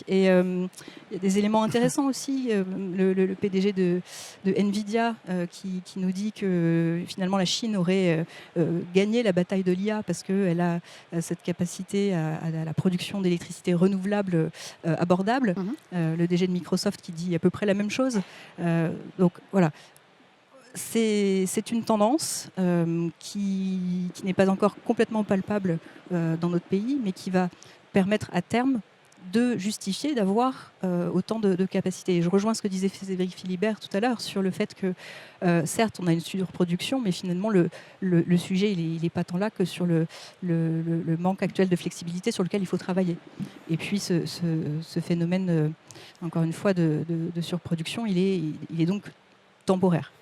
Et il y a des éléments intéressants aussi. Le PDG de Nvidia qui nous dit que finalement la Chine aurait gagné la bataille de l'IA parce qu'elle a cette capacité à la production d'électricité renouvelable abordable. Le DG de Microsoft qui dit à peu près la même chose. Donc voilà. C'est une tendance qui n'est pas encore complètement palpable dans notre pays, mais qui va permettre à terme de justifier d'avoir autant de capacités. Et je rejoins ce que disait Cédric Philibert tout à l'heure sur le fait que, certes, on a une surproduction, mais finalement, le sujet, il n'est pas tant là que sur le manque actuel de flexibilité sur lequel il faut travailler. Et puis, ce phénomène, encore une fois, de surproduction, il est donc temporaire.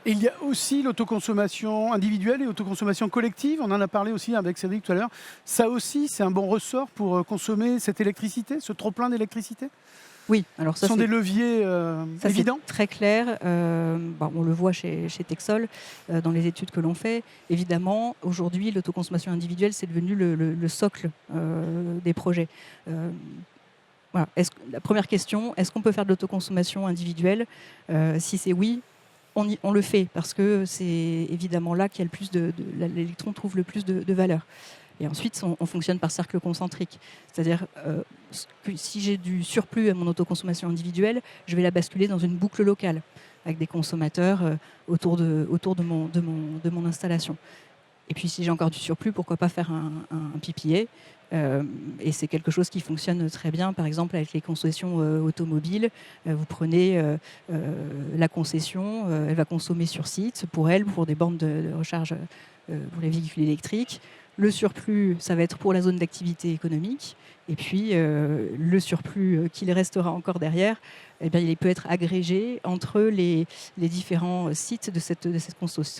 Et il y a aussi l'autoconsommation individuelle et l'autoconsommation collective. On en a parlé aussi avec Cédric tout à l'heure. Ça aussi, c'est un bon ressort pour consommer cette électricité, ce trop-plein d'électricité ? Oui, alors ça, ce sont des leviers évidents. Très clair. On le voit chez Texol dans les études que l'on fait. Évidemment, aujourd'hui, l'autoconsommation individuelle, c'est devenu le socle des projets. Voilà. La première question, est-ce qu'on peut faire de l'autoconsommation individuelle ? Si c'est oui, on le fait parce que c'est évidemment là qu'il y a l'électron trouve le plus de valeur. Et ensuite, on fonctionne par cercle concentrique. C'est-à-dire que si j'ai du surplus à mon autoconsommation individuelle, je vais la basculer dans une boucle locale avec des consommateurs autour de mon installation. Et puis si j'ai encore du surplus, pourquoi pas faire un PPA ? Et c'est quelque chose qui fonctionne très bien, par exemple avec les concessions automobiles. Vous prenez la concession, elle va consommer sur site pour des bornes de recharge pour les véhicules électriques. Le surplus, ça va être pour la zone d'activité économique. Et puis, le surplus qu'il restera encore derrière, eh bien, il peut être agrégé entre les différents sites de cette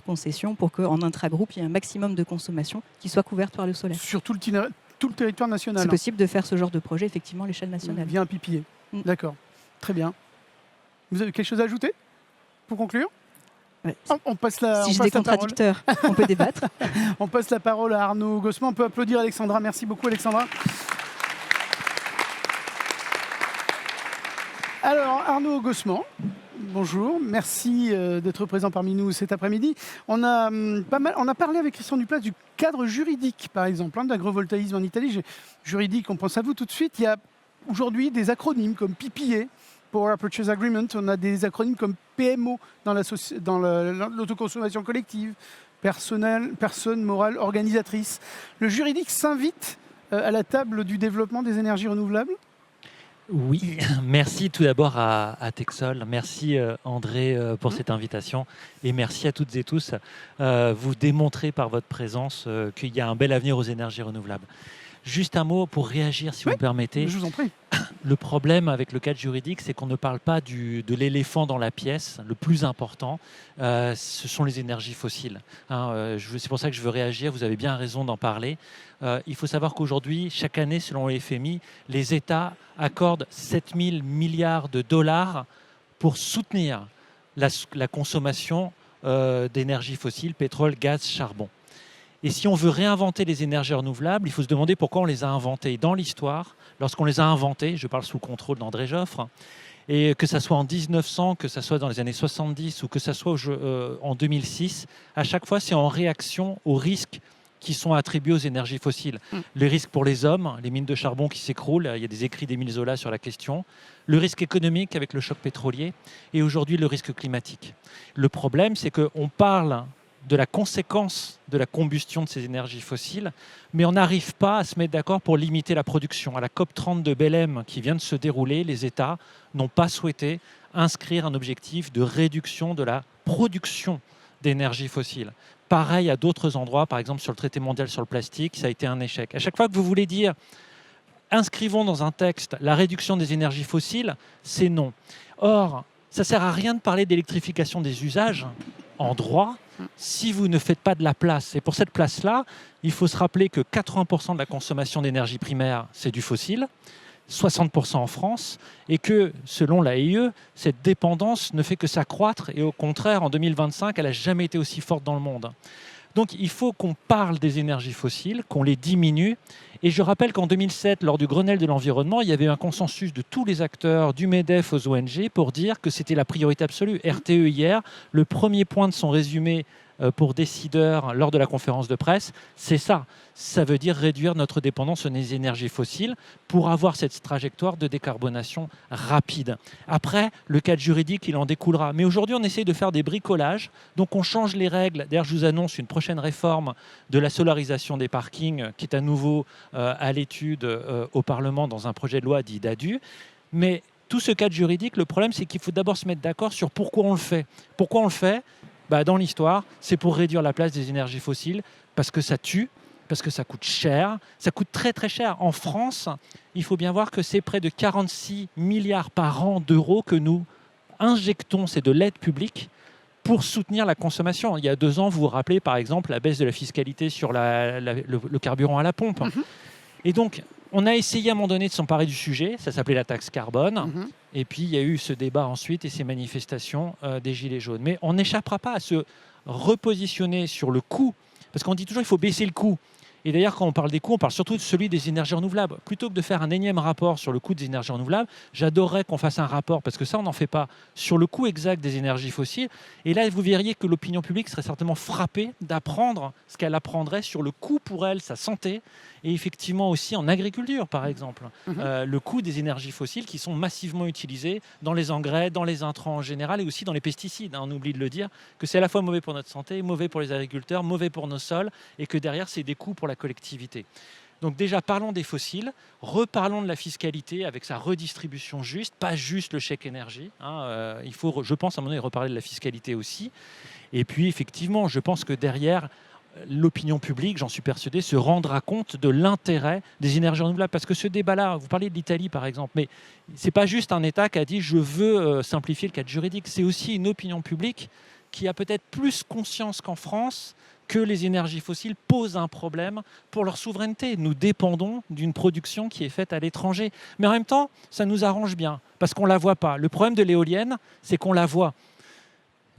concession pour qu'en intragroupe, il y ait un maximum de consommation qui soit couverte par le solaire. Sur tout le territoire national. C'est possible de faire ce genre de projet, effectivement, à l'échelle nationale. Via un PPA. D'accord. Très bien. Vous avez quelque chose à ajouter pour conclure? Ouais. On passe la, si on j'ai passe des contradicteurs, on peut débattre. On passe la parole à Arnaud Gosselin. On peut applaudir Alexandra. Merci beaucoup, Alexandra. Alors, Arnaud Gosselin, bonjour. Merci d'être présent parmi nous cet après-midi. On a parlé avec Christian Duplace du cadre juridique, par exemple, de l'agrovoltaïsme en Italie. Juridique, on pense à vous tout de suite. Il y a aujourd'hui des acronymes comme PPA, Power Purchase Agreement. On a des acronymes comme PMO dans l'autoconsommation collective, personne morale organisatrice. Le juridique s'invite à la table du développement des énergies renouvelables? Oui, merci tout d'abord à Texol, merci André pour cette invitation et merci à toutes et tous. Vous démontrez par votre présence qu'il y a un bel avenir aux énergies renouvelables. Juste un mot pour réagir, si vous me permettez. Je vous en prie. Le problème avec le cadre juridique, c'est qu'on ne parle pas de l'éléphant dans la pièce. Le plus important, ce sont les énergies fossiles. C'est pour ça que je veux réagir. Vous avez bien raison d'en parler. Il faut savoir qu'aujourd'hui, chaque année, selon le FMI, les États accordent 7 000 milliards de dollars pour soutenir la consommation d'énergie fossile, pétrole, gaz, charbon. Et si on veut réinventer les énergies renouvelables, il faut se demander pourquoi on les a inventées. Dans l'histoire, lorsqu'on les a inventées, je parle sous le contrôle d'André Joffre, et que ce soit en 1900, que ce soit dans les années 70 ou que ce soit en 2006, à chaque fois, c'est en réaction aux risques qui sont attribués aux énergies fossiles. Les risques pour les hommes, les mines de charbon qui s'écroulent, il y a des écrits d'Émile Zola sur la question, le risque économique avec le choc pétrolier, et aujourd'hui le risque climatique. Le problème, c'est qu'on parle de la conséquence de la combustion de ces énergies fossiles, mais on n'arrive pas à se mettre d'accord pour limiter la production. À la COP30 de Belém qui vient de se dérouler, les États n'ont pas souhaité inscrire un objectif de réduction de la production d'énergie fossile. Pareil à d'autres endroits, par exemple sur le traité mondial sur le plastique, ça a été un échec. À chaque fois que vous voulez dire inscrivons dans un texte la réduction des énergies fossiles, c'est non. Or, ça ne sert à rien de parler d'électrification des usages en droit si vous ne faites pas de la place. Et pour cette place-là, il faut se rappeler que 80% de la consommation d'énergie primaire, c'est du fossile, 60% en France, et que, selon l'AIE, cette dépendance ne fait que s'accroître, et au contraire, en 2025, elle n'a jamais été aussi forte dans le monde. Donc il faut qu'on parle des énergies fossiles, qu'on les diminue. Et je rappelle qu'en 2007, lors du Grenelle de l'environnement, il y avait un consensus de tous les acteurs, du MEDEF aux ONG, pour dire que c'était la priorité absolue. RTE hier, le premier point de son résumé pour décideurs lors de la conférence de presse, c'est ça. Ça veut dire réduire notre dépendance aux énergies fossiles pour avoir cette trajectoire de décarbonation rapide. Après, le cadre juridique, il en découlera. Mais aujourd'hui, on essaie de faire des bricolages. Donc, on change les règles. D'ailleurs, je vous annonce une prochaine réforme de la solarisation des parkings qui est à nouveau à l'étude au Parlement dans un projet de loi dit DADU. Mais tout ce cadre juridique, le problème, c'est qu'il faut d'abord se mettre d'accord sur pourquoi on le fait. Pourquoi on le fait ? Dans l'histoire, c'est pour réduire la place des énergies fossiles, parce que ça tue, parce que ça coûte cher, ça coûte très très cher. En France, il faut bien voir que c'est près de 46 milliards par an d'euros que nous injectons, c'est de l'aide publique, pour soutenir la consommation. Il y a 2 ans, vous vous rappelez par exemple la baisse de la fiscalité sur le carburant à la pompe. Et donc, on a essayé à un moment donné de s'emparer du sujet, ça s'appelait la taxe carbone, et puis il y a eu ce débat ensuite et ces manifestations des Gilets jaunes. Mais on n'échappera pas à se repositionner sur le coût, parce qu'on dit toujours qu'il faut baisser le coût. Et d'ailleurs, quand on parle des coûts, on parle surtout de celui des énergies renouvelables. Plutôt que de faire un énième rapport sur le coût des énergies renouvelables, j'adorerais qu'on fasse un rapport, parce que ça, on n'en fait pas, sur le coût exact des énergies fossiles. Et là, vous verriez que l'opinion publique serait certainement frappée d'apprendre ce qu'elle apprendrait sur le coût pour elle, sa santé, et effectivement aussi en agriculture, par exemple. Le coût des énergies fossiles qui sont massivement utilisées dans les engrais, dans les intrants en général, et aussi dans les pesticides. On oublie de le dire, que c'est à la fois mauvais pour notre santé, mauvais pour les agriculteurs, mauvais pour nos sols, et que derrière, c'est des coûts pour la collectivité. Donc déjà, parlons des fossiles, reparlons de la fiscalité avec sa redistribution juste, pas juste le chèque énergie. Il faut, je pense, à un moment donné, reparler de la fiscalité aussi. Et puis, effectivement, je pense que derrière, l'opinion publique, j'en suis persuadé, se rendra compte de l'intérêt des énergies renouvelables. Parce que ce débat-là, vous parlez de l'Italie par exemple, mais ce n'est pas juste un État qui a dit « je veux simplifier le cadre juridique », c'est aussi une opinion publique qui a peut-être plus conscience qu'en France que les énergies fossiles posent un problème pour leur souveraineté. Nous dépendons d'une production qui est faite à l'étranger. Mais en même temps, ça nous arrange bien, parce qu'on ne la voit pas. Le problème de l'éolienne, c'est qu'on la voit.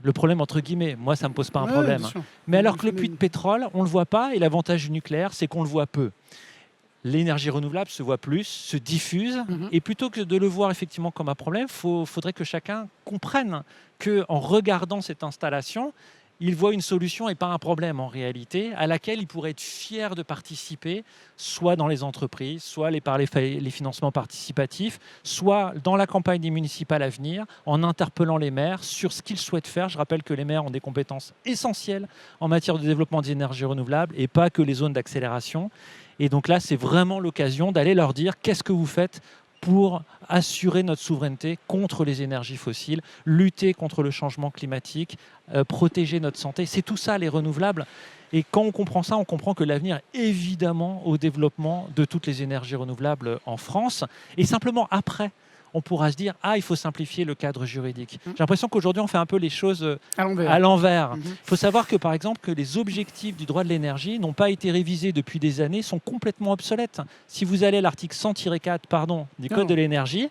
Le problème, entre guillemets, moi, ça ne me pose pas un problème. Mais alors que le puits de pétrole, on ne le voit pas, et l'avantage du nucléaire, c'est qu'on le voit peu. L'énergie renouvelable se voit plus, se diffuse, et plutôt que de le voir effectivement comme un problème, faudrait que chacun comprenne qu'en regardant cette installation, il voit une solution et pas un problème en réalité, à laquelle il pourrait être fier de participer, soit dans les entreprises, soit par les financements participatifs, soit dans la campagne des municipales à venir, en interpellant les maires sur ce qu'ils souhaitent faire. Je rappelle que les maires ont des compétences essentielles en matière de développement des énergies renouvelables et pas que les zones d'accélération. Et donc là, c'est vraiment l'occasion d'aller leur dire qu'est-ce que vous faites pour assurer notre souveraineté contre les énergies fossiles, lutter contre le changement climatique, protéger notre santé. C'est tout ça, les renouvelables. Et quand on comprend ça, on comprend que l'avenir est évidemment au développement de toutes les énergies renouvelables en France. Et simplement après, on pourra se dire « Ah, il faut simplifier le cadre juridique ». J'ai l'impression qu'aujourd'hui, on fait un peu les choses à l'envers. Il faut savoir que, par exemple, que les objectifs du droit de l'énergie n'ont pas été révisés depuis des années, sont complètement obsolètes. Si vous allez à l'article 100-4 du Code de l'énergie,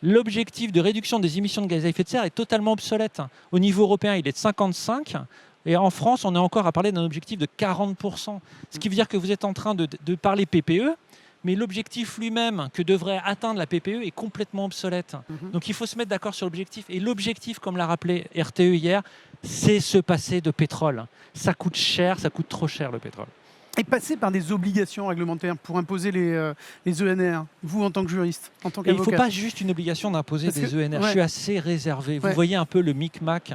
l'objectif de réduction des émissions de gaz à effet de serre est totalement obsolète. Au niveau européen, il est de 55. Et en France, on est encore à parler d'un objectif de 40%. Ce qui veut dire que vous êtes en train de parler PPE, mais l'objectif lui-même que devrait atteindre la PPE est complètement obsolète. Donc il faut se mettre d'accord sur l'objectif. Et l'objectif, comme l'a rappelé RTE hier, c'est se passer de pétrole. Ça coûte cher, ça coûte trop cher le pétrole. Et passer par des obligations réglementaires pour imposer les ENR, vous en tant que juriste, en tant qu'avocat. Il ne faut pas juste une obligation d'imposer des ENR. Je suis assez réservé. Vous voyez un peu le micmac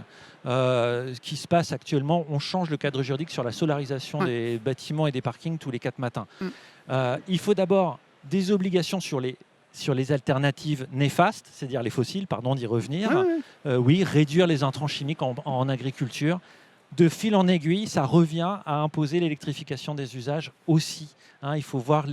qui se passe actuellement. On change le cadre juridique sur la solarisation des bâtiments et des parkings tous les 4 matins. Il faut d'abord des obligations sur les alternatives néfastes, c'est-à-dire les fossiles, pardon d'y revenir. Oui, réduire les intrants chimiques en agriculture. De fil en aiguille, ça revient à imposer l'électrification des usages aussi. Il faut voir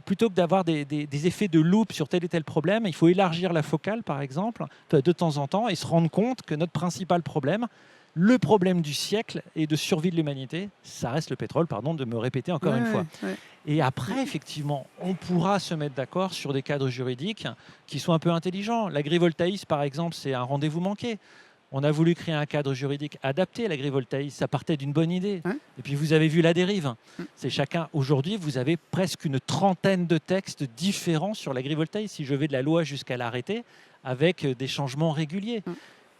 plutôt que d'avoir des effets de loupe sur tel et tel problème, il faut élargir la focale, par exemple, de temps en temps, et se rendre compte que notre principal problème, le problème du siècle et de survie de l'humanité, ça reste le pétrole, pardon de me répéter encore une fois. Et après, effectivement, on pourra se mettre d'accord sur des cadres juridiques qui sont un peu intelligents. L'agrivoltaïsme, par exemple, c'est un rendez-vous manqué. On a voulu créer un cadre juridique adapté à l'agrivoltaïsme. Ça partait d'une bonne idée. Et puis vous avez vu la dérive. C'est chacun. Aujourd'hui, vous avez presque une trentaine de textes différents sur l'agrivoltaïsme. Si je vais de la loi jusqu'à l'arrêté, avec des changements réguliers.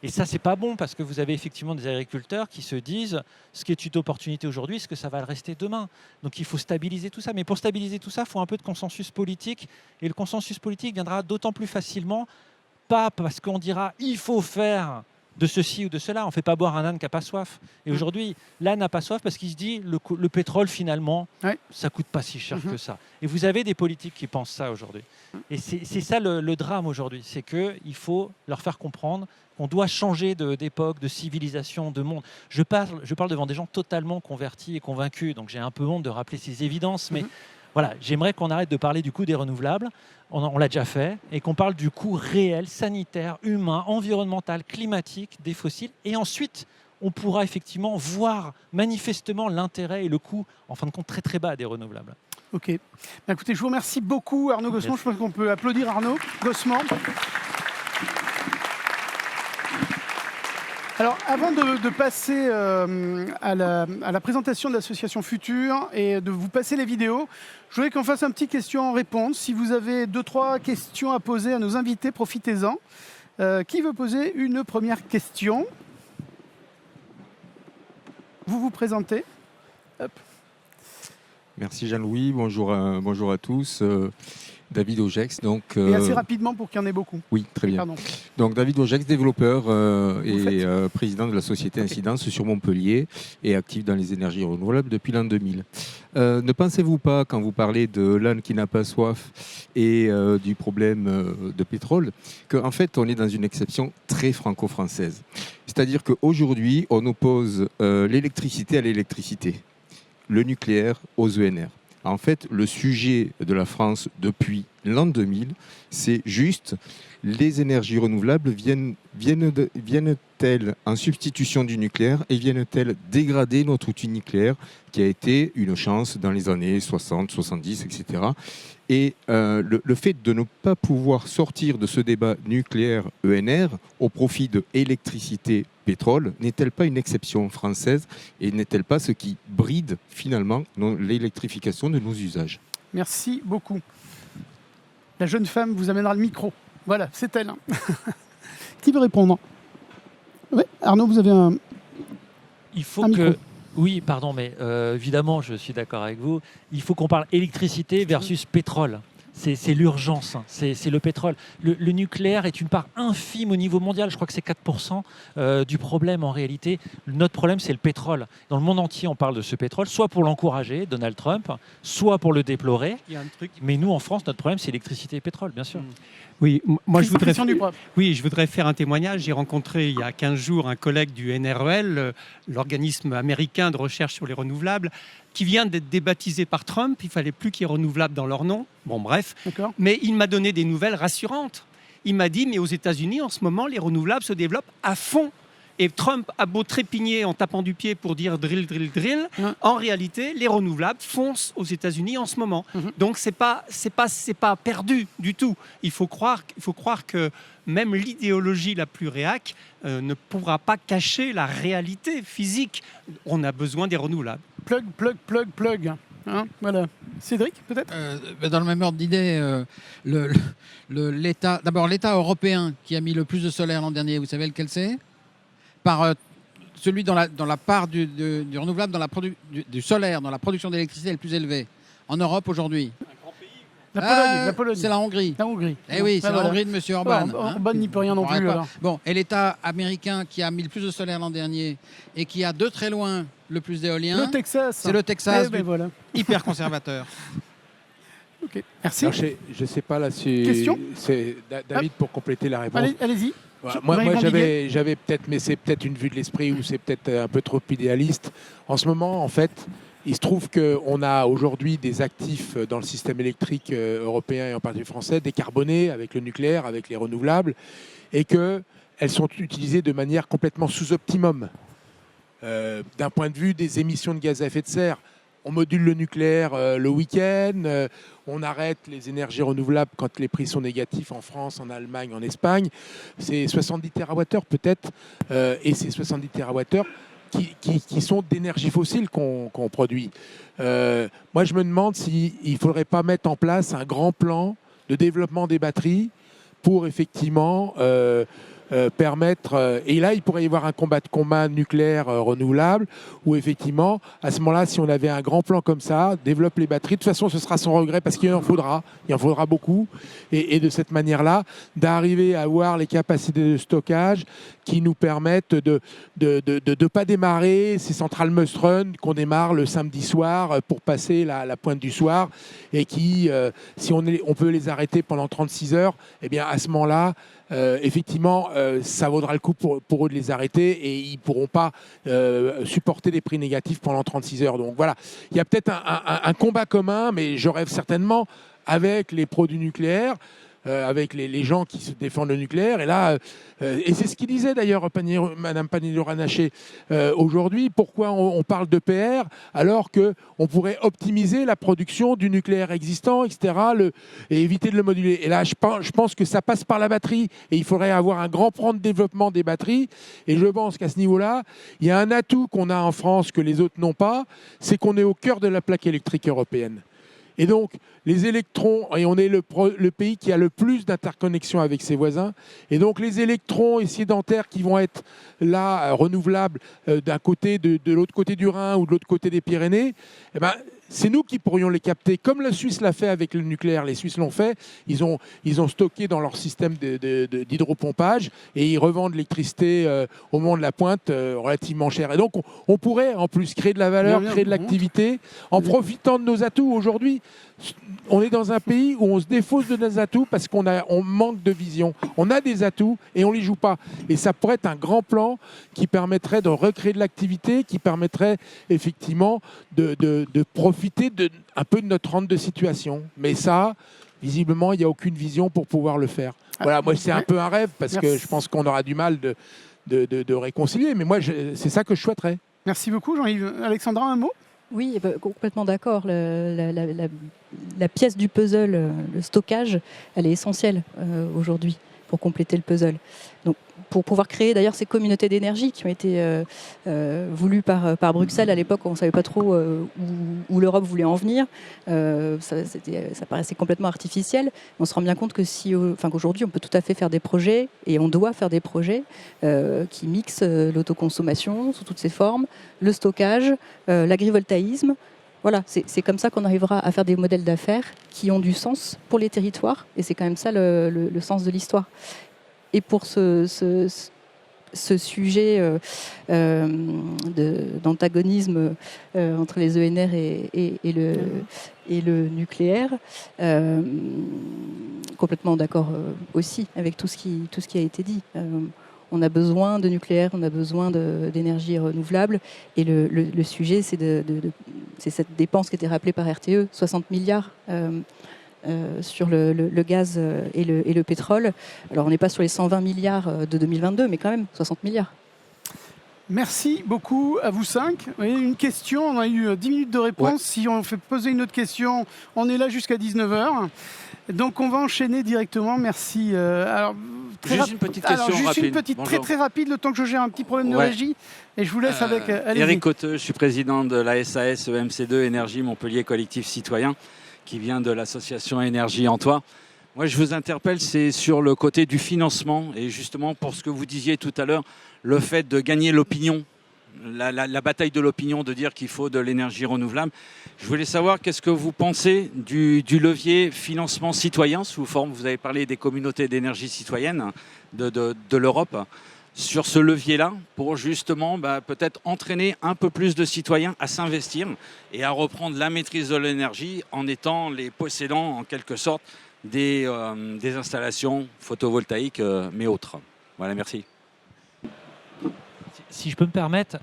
Et ça, c'est pas bon parce que vous avez effectivement des agriculteurs qui se disent ce qui est une opportunité aujourd'hui, est-ce que ça va le rester demain? Donc il faut stabiliser tout ça. Mais pour stabiliser tout ça, il faut un peu de consensus politique. Et le consensus politique viendra d'autant plus facilement, pas parce qu'on dira il faut faire de ceci ou de cela. On ne fait pas boire un âne qui n'a pas soif. Et aujourd'hui, l'âne n'a pas soif parce qu'il se dit le pétrole, finalement, ça ne coûte pas si cher que ça. Et vous avez des politiques qui pensent ça aujourd'hui. Et c'est ça le drame aujourd'hui. C'est qu'il faut leur faire comprendre qu'on doit changer d'époque, de civilisation, de monde. Je parle devant des gens totalement convertis et convaincus. Donc j'ai un peu honte de rappeler ces évidences. Mais voilà, j'aimerais qu'on arrête de parler du coût des renouvelables. On l'a déjà fait. Et qu'on parle du coût réel, sanitaire, humain, environnemental, climatique des fossiles. Et ensuite, on pourra effectivement voir manifestement l'intérêt et le coût, en fin de compte, très très bas des renouvelables. Ok. Bien, écoutez, je vous remercie beaucoup, Arnaud Gossement. Je pense qu'on peut applaudir Arnaud Gossement. Alors, avant de passer à la présentation de l'association Futur et de vous passer les vidéos, je voudrais qu'on fasse un petit question-réponse. Si vous avez 2-3 questions à poser à nos invités, profitez-en. Qui veut poser une première question? Vous vous présentez. Hop. Merci Jean-Louis, bonjour à tous. David Augex. Donc, et assez rapidement pour qu'il y en ait beaucoup. Oui, très bien. Pardon. Donc David Augex, développeur et président de la société Incidence sur Montpellier et actif dans les énergies renouvelables depuis l'an 2000. Ne pensez-vous pas, quand vous parlez de l'âne qui n'a pas soif et du problème de pétrole, qu'en fait on est dans une exception très franco-française. C'est-à-dire qu'aujourd'hui, on oppose l'électricité à l'électricité. le nucléaire aux ENR. En fait, le sujet de la France depuis l'an 2000, c'est juste les énergies renouvelables viennent-elles en substitution du nucléaire et viennent-elles dégrader notre outil nucléaire qui a été une chance dans les années 60, 70, etc. Et le fait de ne pas pouvoir sortir de ce débat nucléaire-ENR au profit de électricité-pétrole, n'est-elle pas une exception française et n'est-elle pas ce qui bride finalement l'électrification de nos usages ? Merci beaucoup. La jeune femme vous amènera le micro. Voilà, c'est elle. Qui veut répondre ? Oui, Arnaud, vous avez un micro. Oui, pardon, mais évidemment, je suis d'accord avec vous. Il faut qu'on parle électricité versus pétrole. C'est l'urgence, c'est le pétrole. Le nucléaire est une part infime au niveau mondial. Je crois que c'est 4% du problème en réalité. Notre problème, c'est le pétrole. Dans le monde entier, on parle de ce pétrole, soit pour l'encourager, Donald Trump, soit pour le déplorer. Mais nous, en France, notre problème, c'est l'électricité et le pétrole, bien sûr. Oui, moi je voudrais faire un témoignage. J'ai rencontré il y a 15 jours un collègue du NREL, l'organisme américain de recherche sur les renouvelables, qui vient d'être débaptisé par Trump. Il ne fallait plus qu'il y ait renouvelable dans leur nom. Bon, bref. D'accord. Mais il m'a donné des nouvelles rassurantes. Il m'a dit, mais aux États-Unis, en ce moment, les renouvelables se développent à fond. Et Trump a beau trépigner en tapant du pied pour dire drill, drill, drill. En réalité, les renouvelables foncent aux États-Unis en ce moment. Donc, c'est pas perdu du tout. Il faut croire que même l'idéologie la plus réac ne pourra pas cacher la réalité physique. On a besoin des renouvelables. Plug. Voilà. Cédric, peut-être ? Dans le même ordre d'idée, l'État européen qui a mis le plus de solaire l'an dernier, vous savez lequel c'est ? Par celui dans la part du renouvelable, du solaire, dans la production d'électricité le plus élevée en Europe aujourd'hui. La Pologne. C'est la Hongrie. Eh oui, c'est la Hongrie de M. Orban. Orban n'y peut rien non plus. Bon, et l'État américain qui a mis le plus de solaire l'an dernier et qui a de très loin le plus d'éolien, le Texas. C'est le Texas, voilà. Hyper conservateur. Ok, merci. Alors, je ne sais pas là si question. C'est David pour compléter la réponse. Allez-y. Voilà. Moi j'avais peut-être, mais c'est peut-être une vue de l'esprit ou c'est peut-être un peu trop idéaliste. En ce moment, en fait, il se trouve qu'on a aujourd'hui des actifs dans le système électrique européen et en particulier français décarbonés avec le nucléaire, avec les renouvelables, et qu'elles sont utilisées de manière complètement sous-optimum. D'un point de vue des émissions de gaz à effet de serre, on module le nucléaire le week-end, on arrête les énergies renouvelables quand les prix sont négatifs en France, en Allemagne, en Espagne. C'est 70 TWh peut-être, et ces 70 TWh qui sont d'énergie fossile qu'on produit. Moi, je me demande s'il ne faudrait pas mettre en place un grand plan de développement des batteries pour effectivement permettre... et là, il pourrait y avoir un combat nucléaire renouvelable où effectivement, à ce moment-là, si on avait un grand plan comme ça, développe les batteries. De toute façon, ce sera sans regret parce qu'il en faudra beaucoup. Et de cette manière-là, d'arriver à avoir les capacités de stockage qui nous permettent de ne pas démarrer ces centrales must-run qu'on démarre le samedi soir pour passer la pointe du soir et qui, si on peut les arrêter pendant 36 heures, eh bien à ce moment-là, effectivement, ça vaudra le coup pour eux de les arrêter et ils ne pourront pas supporter des prix négatifs pendant 36 heures. Donc voilà, il y a peut-être un combat commun, mais je rêve certainement avec les pros du nucléaire, avec les gens qui se défendent le nucléaire. Et là, et c'est ce qu'il disait d'ailleurs Mme Pannier-Runacher aujourd'hui, pourquoi on parle de PR alors qu'on pourrait optimiser la production du nucléaire existant, etc., et éviter de le moduler. Et là, je pense que ça passe par la batterie et il faudrait avoir un grand plan de développement des batteries. Et je pense qu'à ce niveau-là, il y a un atout qu'on a en France que les autres n'ont pas, c'est qu'on est au cœur de la plaque électrique européenne. Et donc, les électrons, et on est le pays qui a le plus d'interconnexions avec ses voisins, et donc les électrons excédentaires qui vont être là, renouvelables, d'un côté, de l'autre côté du Rhin ou de l'autre côté des Pyrénées, eh ben, c'est nous qui pourrions les capter, comme la Suisse l'a fait avec le nucléaire. Les Suisses l'ont fait, ils ont stocké dans leur système d'hydropompage et ils revendent l'électricité au moment de la pointe relativement cher. Et donc on pourrait en plus créer de la valeur, créer de l'activité en profitant de nos atouts. Aujourd'hui, on est dans un pays où on se défausse de nos atouts parce qu'on manque de vision. On a des atouts et on ne les joue pas. Et ça pourrait être un grand plan qui permettrait de recréer de l'activité, qui permettrait effectivement de profiter un peu de notre rente de situation. Mais ça, visiblement, il n'y a aucune vision pour pouvoir le faire. Voilà, moi, c'est un peu un rêve parce que je pense qu'on aura du mal de réconcilier. Mais moi, c'est ça que je souhaiterais. Merci beaucoup, Jean-Yves. Alexandra, un mot ? Oui, complètement d'accord. La pièce du puzzle, le stockage, elle est essentielle aujourd'hui pour compléter le puzzle. Donc, pour pouvoir créer d'ailleurs ces communautés d'énergie qui ont été voulues par Bruxelles à l'époque, on ne savait pas trop où l'Europe voulait en venir. Ça paraissait complètement artificiel. On se rend bien compte qu'aujourd'hui, on peut tout à fait faire des projets, et on doit faire des projets qui mixent l'autoconsommation sous toutes ses formes, le stockage, l'agrivoltaïsme. Voilà, c'est comme ça qu'on arrivera à faire des modèles d'affaires qui ont du sens pour les territoires, et c'est quand même ça le sens de l'histoire. Et pour ce sujet d'antagonisme entre les ENR et le nucléaire, complètement d'accord aussi avec tout ce qui a été dit. On a besoin de nucléaire, on a besoin d'énergie renouvelable. Et le sujet, c'est cette dépense qui était rappelée par RTE, 60 milliards sur le gaz et le pétrole. Alors, on n'est pas sur les 120 milliards de 2022, mais quand même 60 milliards. Merci beaucoup à vous 5. Vous voyez, une question, on a eu 10 minutes de réponse. Ouais. Si on fait poser une autre question, on est là jusqu'à 19h. Donc, on va enchaîner directement. Merci. Juste une petite question rapide. Très rapide, le temps que je gère un petit problème de régie. Et je vous laisse avec... Éric Coteux, je suis président de la SAS EMC2 Énergie Montpellier Collectif Citoyen, qui vient de l'association Énergie en Toi. Moi, je vous interpelle, c'est sur le côté du financement. Et justement, pour ce que vous disiez tout à l'heure, le fait de gagner l'opinion, la bataille de l'opinion, de dire qu'il faut de l'énergie renouvelable. Je voulais savoir, qu'est-ce que vous pensez du levier financement citoyen sous forme, vous avez parlé des communautés d'énergie citoyenne de l'Europe, sur ce levier-là, pour justement peut-être entraîner un peu plus de citoyens à s'investir et à reprendre la maîtrise de l'énergie en étant les possédants, en quelque sorte, des installations photovoltaïques, mais autres. Voilà, merci. Si je peux me permettre,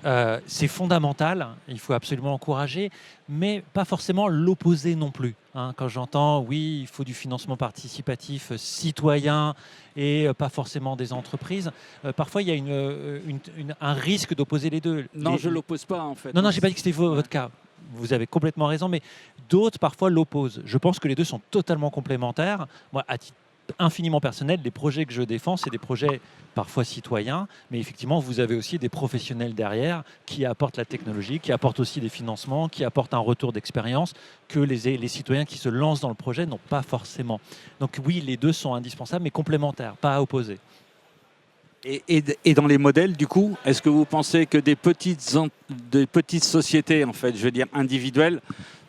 c'est fondamental, il faut absolument encourager, mais pas forcément l'opposer non plus. Quand j'entends, oui, il faut du financement participatif citoyen et pas forcément des entreprises, parfois il y a un risque d'opposer les deux. Non, je ne l'oppose pas en fait. Non, je n'ai pas dit que c'était votre cas. Vous avez complètement raison, mais d'autres parfois l'opposent. Je pense que les deux sont totalement complémentaires. Moi, à titre infiniment personnel, les projets que je défends, c'est des projets parfois citoyens, mais effectivement, vous avez aussi des professionnels derrière qui apportent la technologie, qui apportent aussi des financements, qui apportent un retour d'expérience que les citoyens qui se lancent dans le projet n'ont pas forcément. Donc oui, les deux sont indispensables, mais complémentaires, pas à opposer. Et dans les modèles, du coup, est-ce que vous pensez que des petites sociétés, en fait, je veux dire individuelles,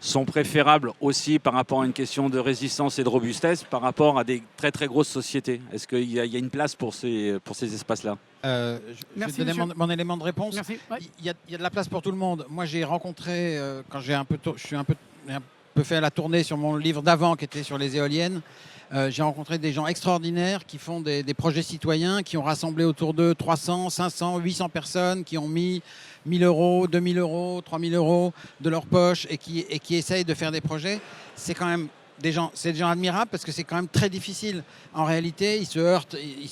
sont préférables aussi par rapport à une question de résistance et de robustesse par rapport à des très très grosses sociétés? Est-ce qu'il y a une place pour ces espaces-là? Je vais donner mon élément de réponse. Il y a de la place pour tout le monde. Moi, j'ai rencontré, quand je suis un peu fait la tournée sur mon livre d'avant qui était sur les éoliennes, j'ai rencontré des gens extraordinaires qui font des projets citoyens, qui ont rassemblé autour d'eux 300, 500, 800 personnes, qui ont mis 1 000 euros, 2 000 euros, 3 000 euros de leur poche et qui essayent de faire des projets. C'est quand même des gens admirables parce que c'est quand même très difficile. En réalité, ils se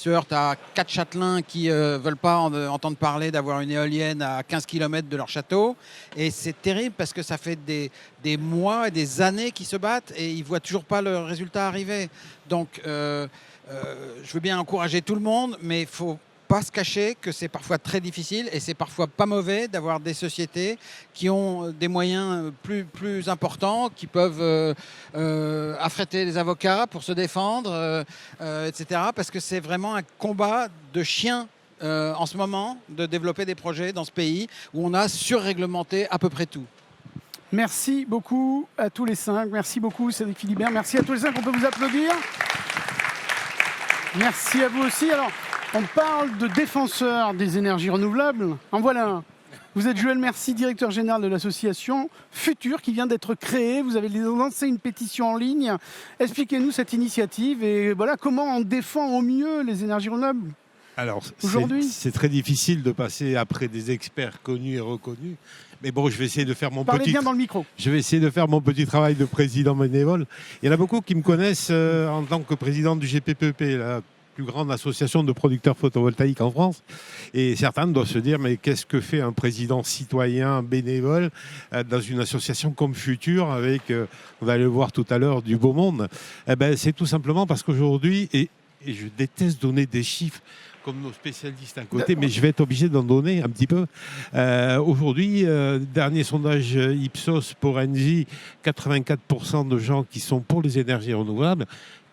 heurtent à 4 châtelains qui veulent pas entendre parler d'avoir une éolienne à 15 km de leur château. Et c'est terrible parce que ça fait des mois et des années qu'ils se battent et ils voient toujours pas le résultat arriver. Donc, je veux bien encourager tout le monde, mais il faut pas se cacher que c'est parfois très difficile et c'est parfois pas mauvais d'avoir des sociétés qui ont des moyens plus importants, qui peuvent affréter les avocats pour se défendre, etc. Parce que c'est vraiment un combat de chiens en ce moment de développer des projets dans ce pays où on a surréglementé à peu près tout. Merci beaucoup à tous les 5. Merci beaucoup, Cédric Philibert. Merci à tous les 5. On peut vous applaudir. Merci à vous aussi. Alors, on parle de défenseurs des énergies renouvelables. En voilà un. Vous êtes Joël Mercier, directeur général de l'association Futur, qui vient d'être créée. Vous avez lancé une pétition en ligne. Expliquez-nous cette initiative et voilà comment on défend au mieux les énergies renouvelables. Alors, aujourd'hui, c'est très difficile de passer après des experts connus et reconnus. Mais bon, je vais essayer de faire mon Parlez bien dans le micro. Je vais essayer de faire mon petit travail de président bénévole. Il y en a beaucoup qui me connaissent en tant que président du GPPP, la plus grande association de producteurs photovoltaïques en France. Et certains doivent se dire, mais qu'est-ce que fait un président citoyen bénévole dans une association comme Futur avec, on va le voir tout à l'heure, du beau monde? Eh ben, c'est tout simplement parce qu'aujourd'hui, et je déteste donner des chiffres comme nos spécialistes à côté, mais je vais être obligé d'en donner un petit peu. Aujourd'hui, dernier sondage Ipsos pour Engie, 84% de gens qui sont pour les énergies renouvelables.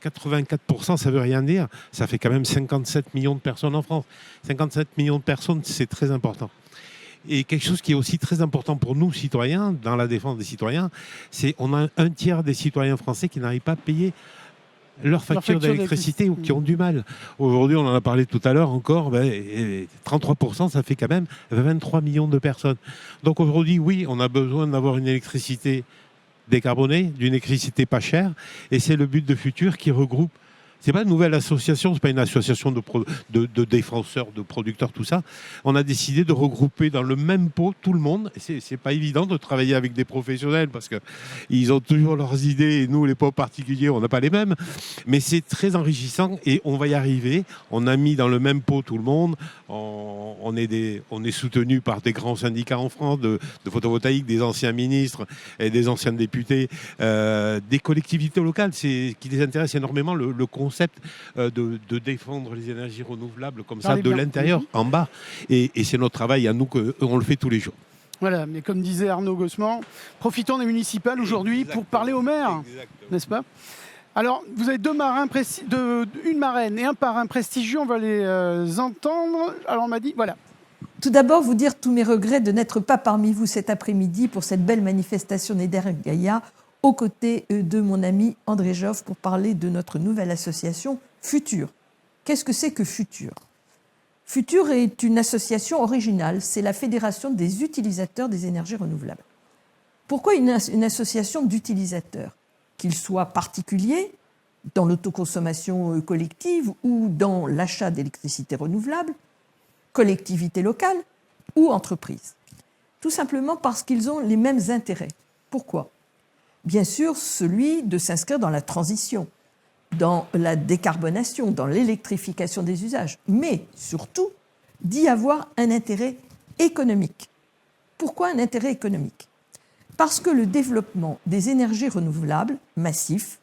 84%, ça ne veut rien dire. Ça fait quand même 57 millions de personnes en France. 57 millions de personnes, c'est très important. Et quelque chose qui est aussi très important pour nous, citoyens, dans la défense des citoyens, c'est qu'on a un tiers des citoyens français qui n'arrivent pas à payer leur facture d'électricité ou qui ont du mal. Aujourd'hui, on en a parlé tout à l'heure encore, 33%, ça fait quand même 23 millions de personnes. Donc aujourd'hui, oui, on a besoin d'avoir une électricité décarbonée, d'une électricité pas chère, et c'est le but de Futur qui regroupe. C'est pas une nouvelle association, c'est pas une association de défenseurs, de producteurs, tout ça. On a décidé de regrouper dans le même pot tout le monde. C'est pas évident de travailler avec des professionnels parce que ils ont toujours leurs idées et nous, les pauvres particuliers, on n'a pas les mêmes. Mais c'est très enrichissant et on va y arriver. On a mis dans le même pot tout le monde. On est soutenu par des grands syndicats en France de photovoltaïque, des anciens ministres et des anciens députés, des collectivités locales. C'est qui les intéresse énormément le concept de défendre les énergies renouvelables comme ça, de l'intérieur en bas. Et c'est notre travail à nous, qu'on le fait tous les jours. Voilà, mais comme disait Arnaud Gossement, profitons des municipales aujourd'hui pour parler aux maires, n'est-ce pas? Alors, vous avez une marraine et un parrain prestigieux, on va les entendre. Alors, on m'a dit, voilà. Tout d'abord, vous dire tous mes regrets de n'être pas parmi vous cet après-midi pour cette belle manifestation d'Eder-Gaïa, aux côtés de mon ami André Joffre pour parler de notre nouvelle association Futur. Qu'est-ce que c'est que Futur? Futur est une association originale, c'est la Fédération des utilisateurs des énergies renouvelables. Pourquoi une association d'utilisateurs? Qu'ils soient particuliers, dans l'autoconsommation collective ou dans l'achat d'électricité renouvelable, collectivités locales ou entreprises. Tout simplement parce qu'ils ont les mêmes intérêts. Pourquoi? Bien sûr, celui de s'inscrire dans la transition, dans la décarbonation, dans l'électrification des usages, mais surtout d'y avoir un intérêt économique. Pourquoi un intérêt économique? Parce que le développement des énergies renouvelables massifs,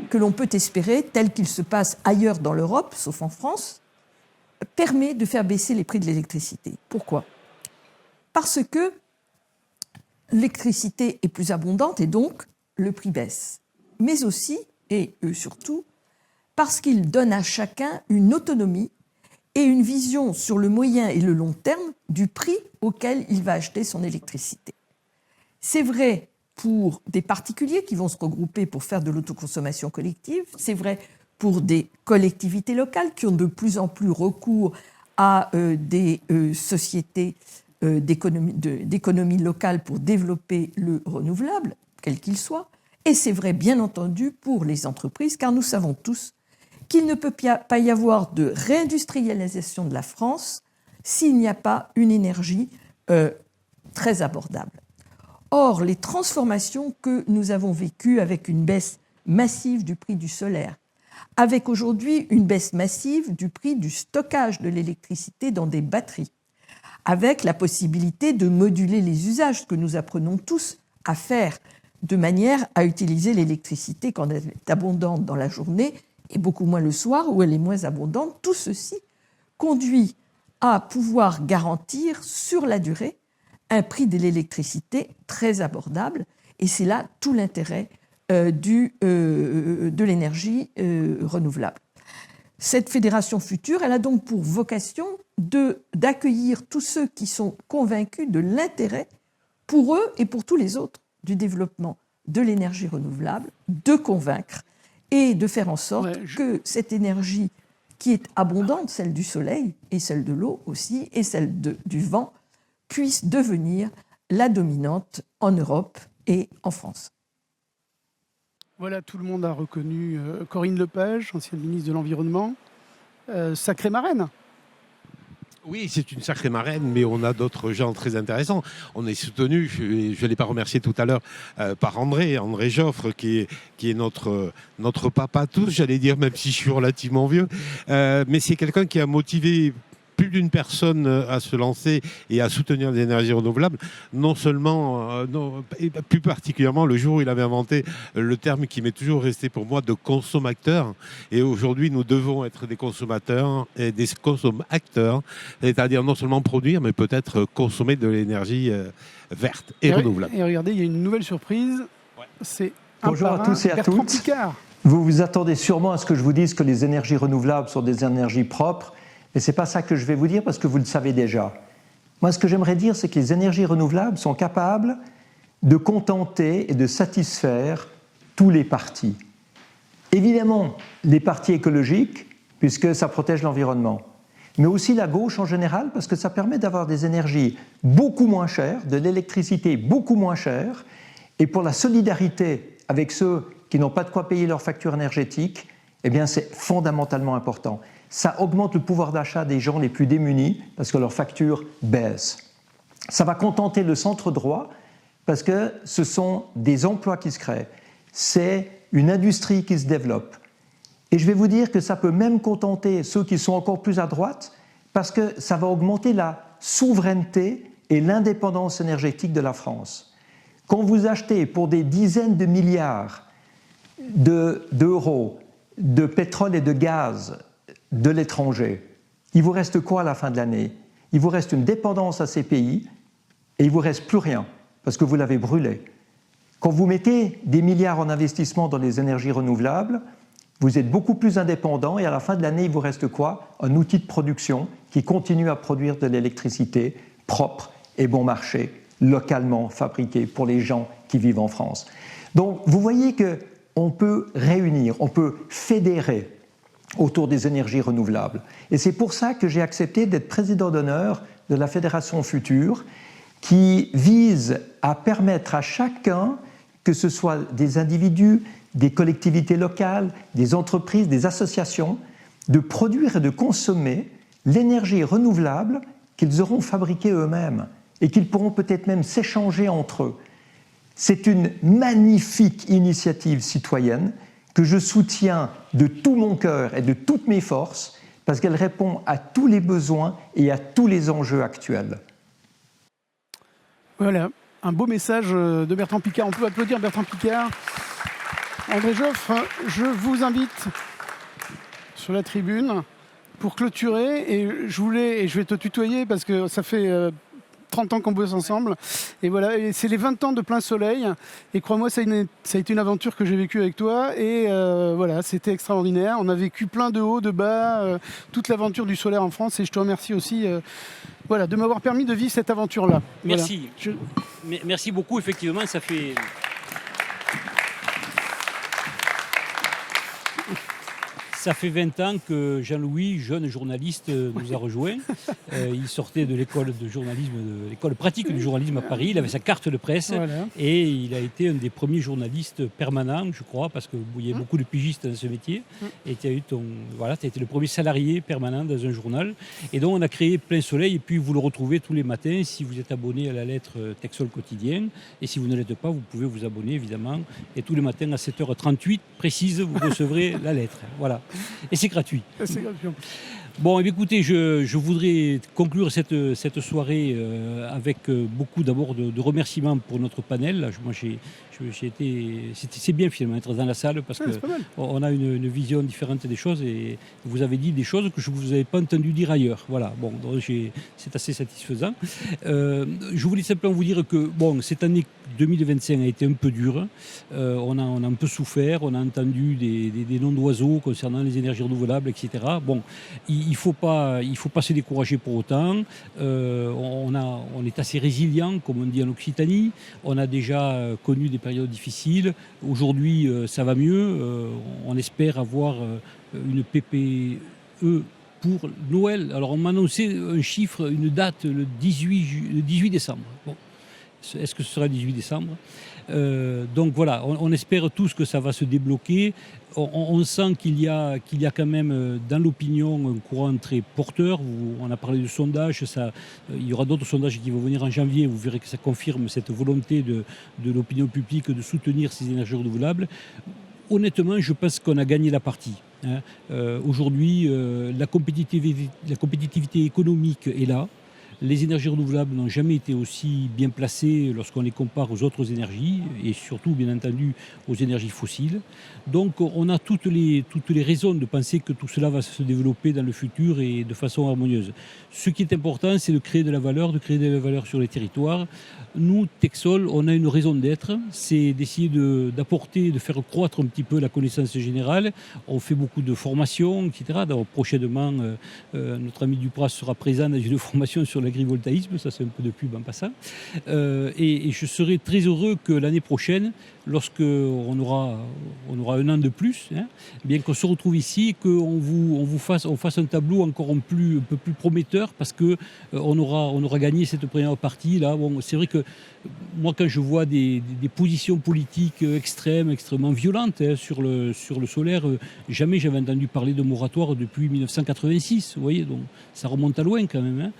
que l'on peut espérer, tel qu'il se passe ailleurs dans l'Europe, sauf en France, permet de faire baisser les prix de l'électricité. Pourquoi? Parce que l'électricité est plus abondante et donc le prix baisse. Mais aussi, et surtout, parce qu'il donne à chacun une autonomie et une vision sur le moyen et le long terme du prix auquel il va acheter son électricité. C'est vrai pour des particuliers qui vont se regrouper pour faire de l'autoconsommation collective, c'est vrai pour des collectivités locales qui ont de plus en plus recours à des sociétés d'économie locale pour développer le renouvelable, quel qu'il soit. Et c'est vrai, bien entendu, pour les entreprises, car nous savons tous qu'il ne peut pas y avoir de réindustrialisation de la France s'il n'y a pas une énergie très abordable. Or, les transformations que nous avons vécues avec une baisse massive du prix du solaire, avec aujourd'hui une baisse massive du prix du stockage de l'électricité dans des batteries, avec la possibilité de moduler les usages que nous apprenons tous à faire de manière à utiliser l'électricité quand elle est abondante dans la journée et beaucoup moins le soir où elle est moins abondante. Tout ceci conduit à pouvoir garantir sur la durée un prix de l'électricité très abordable. Et c'est là tout l'intérêt de l'énergie renouvelable. Cette fédération future, elle a donc pour vocation d'accueillir tous ceux qui sont convaincus de l'intérêt pour eux et pour tous les autres, du développement de l'énergie renouvelable, de convaincre et de faire en sorte que cette énergie qui est abondante, celle du soleil et celle de l'eau aussi, et celle du vent, puisse devenir la dominante en Europe et en France. Voilà, tout le monde a reconnu Corinne Lepage, ancienne ministre de l'Environnement, sacrée marraine. Oui, c'est une sacrée marraine, mais on a d'autres gens très intéressants. On est soutenu, je ne l'ai pas remercié tout à l'heure, par André Joffre, qui est notre papa tous, j'allais dire, même si je suis relativement vieux. Mais c'est quelqu'un qui a motivé plus d'une personne à se lancer et à soutenir les énergies renouvelables, non seulement, et plus particulièrement le jour où il avait inventé le terme qui m'est toujours resté pour moi de consommateur. Et aujourd'hui, nous devons être des consommateurs et des consommateurs, c'est-à-dire non seulement produire, mais peut-être consommer de l'énergie verte et renouvelable. Et regardez, il y a une nouvelle surprise. C'est bonjour à tous et à toutes. Picard. Vous vous attendez sûrement à ce que je vous dise que les énergies renouvelables sont des énergies propres. Mais ce n'est pas ça que je vais vous dire parce que vous le savez déjà. Moi, ce que j'aimerais dire, c'est que les énergies renouvelables sont capables de contenter et de satisfaire tous les partis. Évidemment, les partis écologiques, puisque ça protège l'environnement, mais aussi la gauche en général, parce que ça permet d'avoir des énergies beaucoup moins chères, de l'électricité beaucoup moins chère, et pour la solidarité avec ceux qui n'ont pas de quoi payer leur facture énergétique, eh bien, c'est fondamentalement important. Ça augmente le pouvoir d'achat des gens les plus démunis parce que leurs factures baissent. Ça va contenter le centre droit parce que ce sont des emplois qui se créent. C'est une industrie qui se développe. Et je vais vous dire que ça peut même contenter ceux qui sont encore plus à droite parce que ça va augmenter la souveraineté et l'indépendance énergétique de la France. Quand vous achetez pour des dizaines de milliards d'euros de pétrole et de gaz de l'étranger, il vous reste quoi à la fin de l'année? Il vous reste une dépendance à ces pays et il ne vous reste plus rien parce que vous l'avez brûlé. Quand vous mettez des milliards en investissement dans les énergies renouvelables, vous êtes beaucoup plus indépendant et à la fin de l'année, il vous reste quoi? Un outil de production qui continue à produire de l'électricité propre et bon marché, localement fabriquée pour les gens qui vivent en France. Donc vous voyez qu'on peut réunir, on peut fédérer autour des énergies renouvelables. Et c'est pour ça que j'ai accepté d'être président d'honneur de la Fédération Future, qui vise à permettre à chacun, que ce soit des individus, des collectivités locales, des entreprises, des associations, de produire et de consommer l'énergie renouvelable qu'ils auront fabriquée eux-mêmes et qu'ils pourront peut-être même s'échanger entre eux. C'est une magnifique initiative citoyenne que je soutiens de tout mon cœur et de toutes mes forces, parce qu'elle répond à tous les besoins et à tous les enjeux actuels. Voilà, un beau message de Bertrand Piccard. On peut applaudir Bertrand Piccard. André Joffre, je vous invite sur la tribune pour clôturer. Et je vais te tutoyer parce que ça fait 30 ans qu'on bosse ensemble. Et voilà, et c'est les 20 ans de plein soleil. Et crois-moi, ça a été une aventure que j'ai vécue avec toi. Et voilà, c'était extraordinaire. On a vécu plein de hauts, de bas, toute l'aventure du solaire en France. Et je te remercie aussi voilà, de m'avoir permis de vivre cette aventure-là. Merci. Voilà. Merci beaucoup. Effectivement, ça fait... Ça fait 20 ans que Jean-Louis, jeune journaliste, nous a rejoints. Il sortait de l'école de journalisme, de l'école pratique du journalisme à Paris. Il avait sa carte de presse et il a été un des premiers journalistes permanents, je crois, parce qu'il y a beaucoup de pigistes dans ce métier. Et tu as été le premier salarié permanent dans un journal. Et donc on a créé Plein Soleil et puis vous le retrouvez tous les matins si vous êtes abonné à la lettre Texol quotidien. Et si vous ne l'êtes pas, vous pouvez vous abonner évidemment. Et tous les matins à 7h38 précise, vous recevrez la lettre. Voilà. Et c'est gratuit. C'est gratuit. Bon, écoutez, je voudrais conclure cette soirée avec beaucoup d'abord de remerciements pour notre panel. Moi, j'ai été... C'est bien finalement d'être dans la salle parce qu'on a une vision différente des choses et vous avez dit des choses que je ne vous avais pas entendu dire ailleurs. Voilà, bon, donc c'est assez satisfaisant. Je voulais simplement vous dire que bon, cette année 2025 a été un peu dure. On a un peu souffert, on a entendu des noms d'oiseaux concernant les énergies renouvelables, etc. Bon, il il ne faut pas se décourager pour autant. On est assez résilient, comme on dit en Occitanie. On a déjà connu des périodes difficiles. Aujourd'hui, ça va mieux. On espère avoir une PPE pour Noël. Alors, on m'a annoncé un chiffre, une date, le 18 décembre. Bon. Est-ce que ce sera le 18 décembre ? Donc voilà, on espère tous que ça va se débloquer. On sent qu'il y a quand même dans l'opinion un courant très porteur. On a parlé de sondages, il y aura d'autres sondages qui vont venir en janvier. Vous verrez que ça confirme cette volonté de l'opinion publique de soutenir ces énergies renouvelables. Honnêtement, je pense qu'on a gagné la partie. Aujourd'hui, la compétitivité économique est là. Les énergies renouvelables n'ont jamais été aussi bien placées lorsqu'on les compare aux autres énergies et surtout, bien entendu, aux énergies fossiles. Donc, on a toutes les raisons de penser que tout cela va se développer dans le futur et de façon harmonieuse. Ce qui est important, c'est de créer de la valeur sur les territoires. Nous, Texol, on a une raison d'être, c'est d'essayer d'apporter, de faire croître un petit peu la connaissance générale. On fait beaucoup de formations, etc. Donc, prochainement, notre ami Dupras sera présent dans une formation sur l'agrivoltaïsme, ça c'est un peu de pub en passant. Et je serai très heureux que l'année prochaine, lorsqu'on aura un an de plus, bien qu'on se retrouve ici et qu'on fasse un tableau encore un peu plus prometteur parce qu'on aura gagné cette première partie. Là. Bon, c'est vrai que moi, quand je vois des positions politiques extrêmement violentes sur le solaire, jamais j'avais entendu parler de moratoire depuis 1986. Vous voyez, donc ça remonte à loin quand même.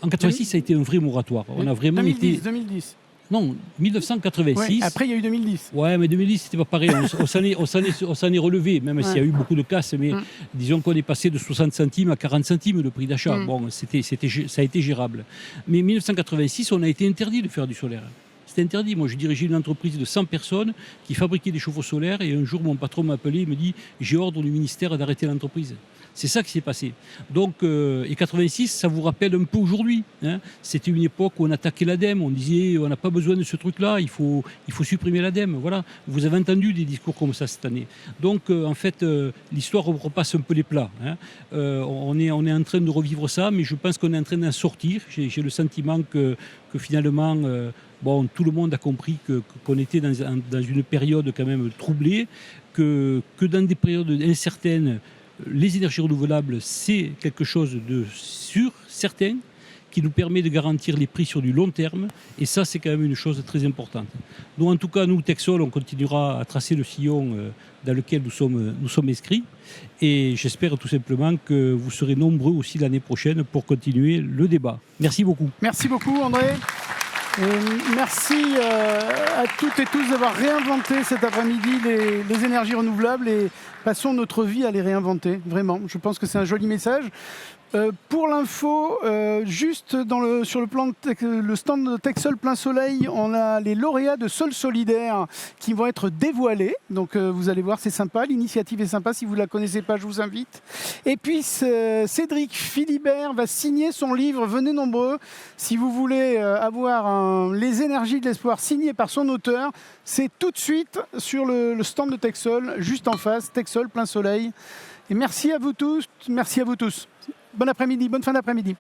En 86, ça a été un vrai moratoire. On a vraiment 2010. Non, 1986. Ouais, après, il y a eu 2010. Ouais, mais 2010, c'était pas pareil. On s'en est relevé, même s'il y a eu beaucoup de casses. Mais disons qu'on est passé de 60 centimes à 40 centimes le prix d'achat. Bon, ça a été gérable. Mais 1986, on a été interdit de faire du solaire. C'était interdit. Moi, je dirigeais une entreprise de 100 personnes qui fabriquait des chauffe-eau solaires. Et un jour, mon patron m'a appelé et me dit « J'ai ordre du ministère d'arrêter l'entreprise ». C'est ça qui s'est passé. Donc, et 86, ça vous rappelle un peu aujourd'hui. C'était une époque où on attaquait l'ADEME. On disait, on n'a pas besoin de ce truc-là, il faut supprimer l'ADEME. Voilà. Vous avez entendu des discours comme ça cette année. Donc, en fait, l'histoire repasse un peu les plats. On est en train de revivre ça, mais je pense qu'on est en train d'en sortir. J'ai le sentiment que finalement, tout le monde a compris qu'on était dans une période quand même troublée, que dans des périodes incertaines, les énergies renouvelables, c'est quelque chose de sûr, certain, qui nous permet de garantir les prix sur du long terme. Et ça, c'est quand même une chose très importante. Donc, en tout cas, nous, Texol, on continuera à tracer le sillon dans lequel nous sommes inscrits. Et j'espère tout simplement que vous serez nombreux aussi l'année prochaine pour continuer le débat. Merci beaucoup. Merci beaucoup, André. Merci à toutes et tous d'avoir réinventé cet après-midi les énergies renouvelables et passons notre vie à les réinventer, vraiment. Je pense que c'est un joli message. Pour l'info, juste sur le stand de Texol Plein Soleil, on a les lauréats de Sol Solidaire qui vont être dévoilés. Donc vous allez voir, c'est sympa, l'initiative est sympa. Si vous ne la connaissez pas, je vous invite. Et puis Cédric Philibert va signer son livre. Venez nombreux. Si vous voulez avoir Les énergies de l'espoir signé par son auteur, c'est tout de suite sur le stand de Texol, juste en face, Texol Plein Soleil. Et merci à vous tous. Bon après-midi, bonne fin d'après-midi.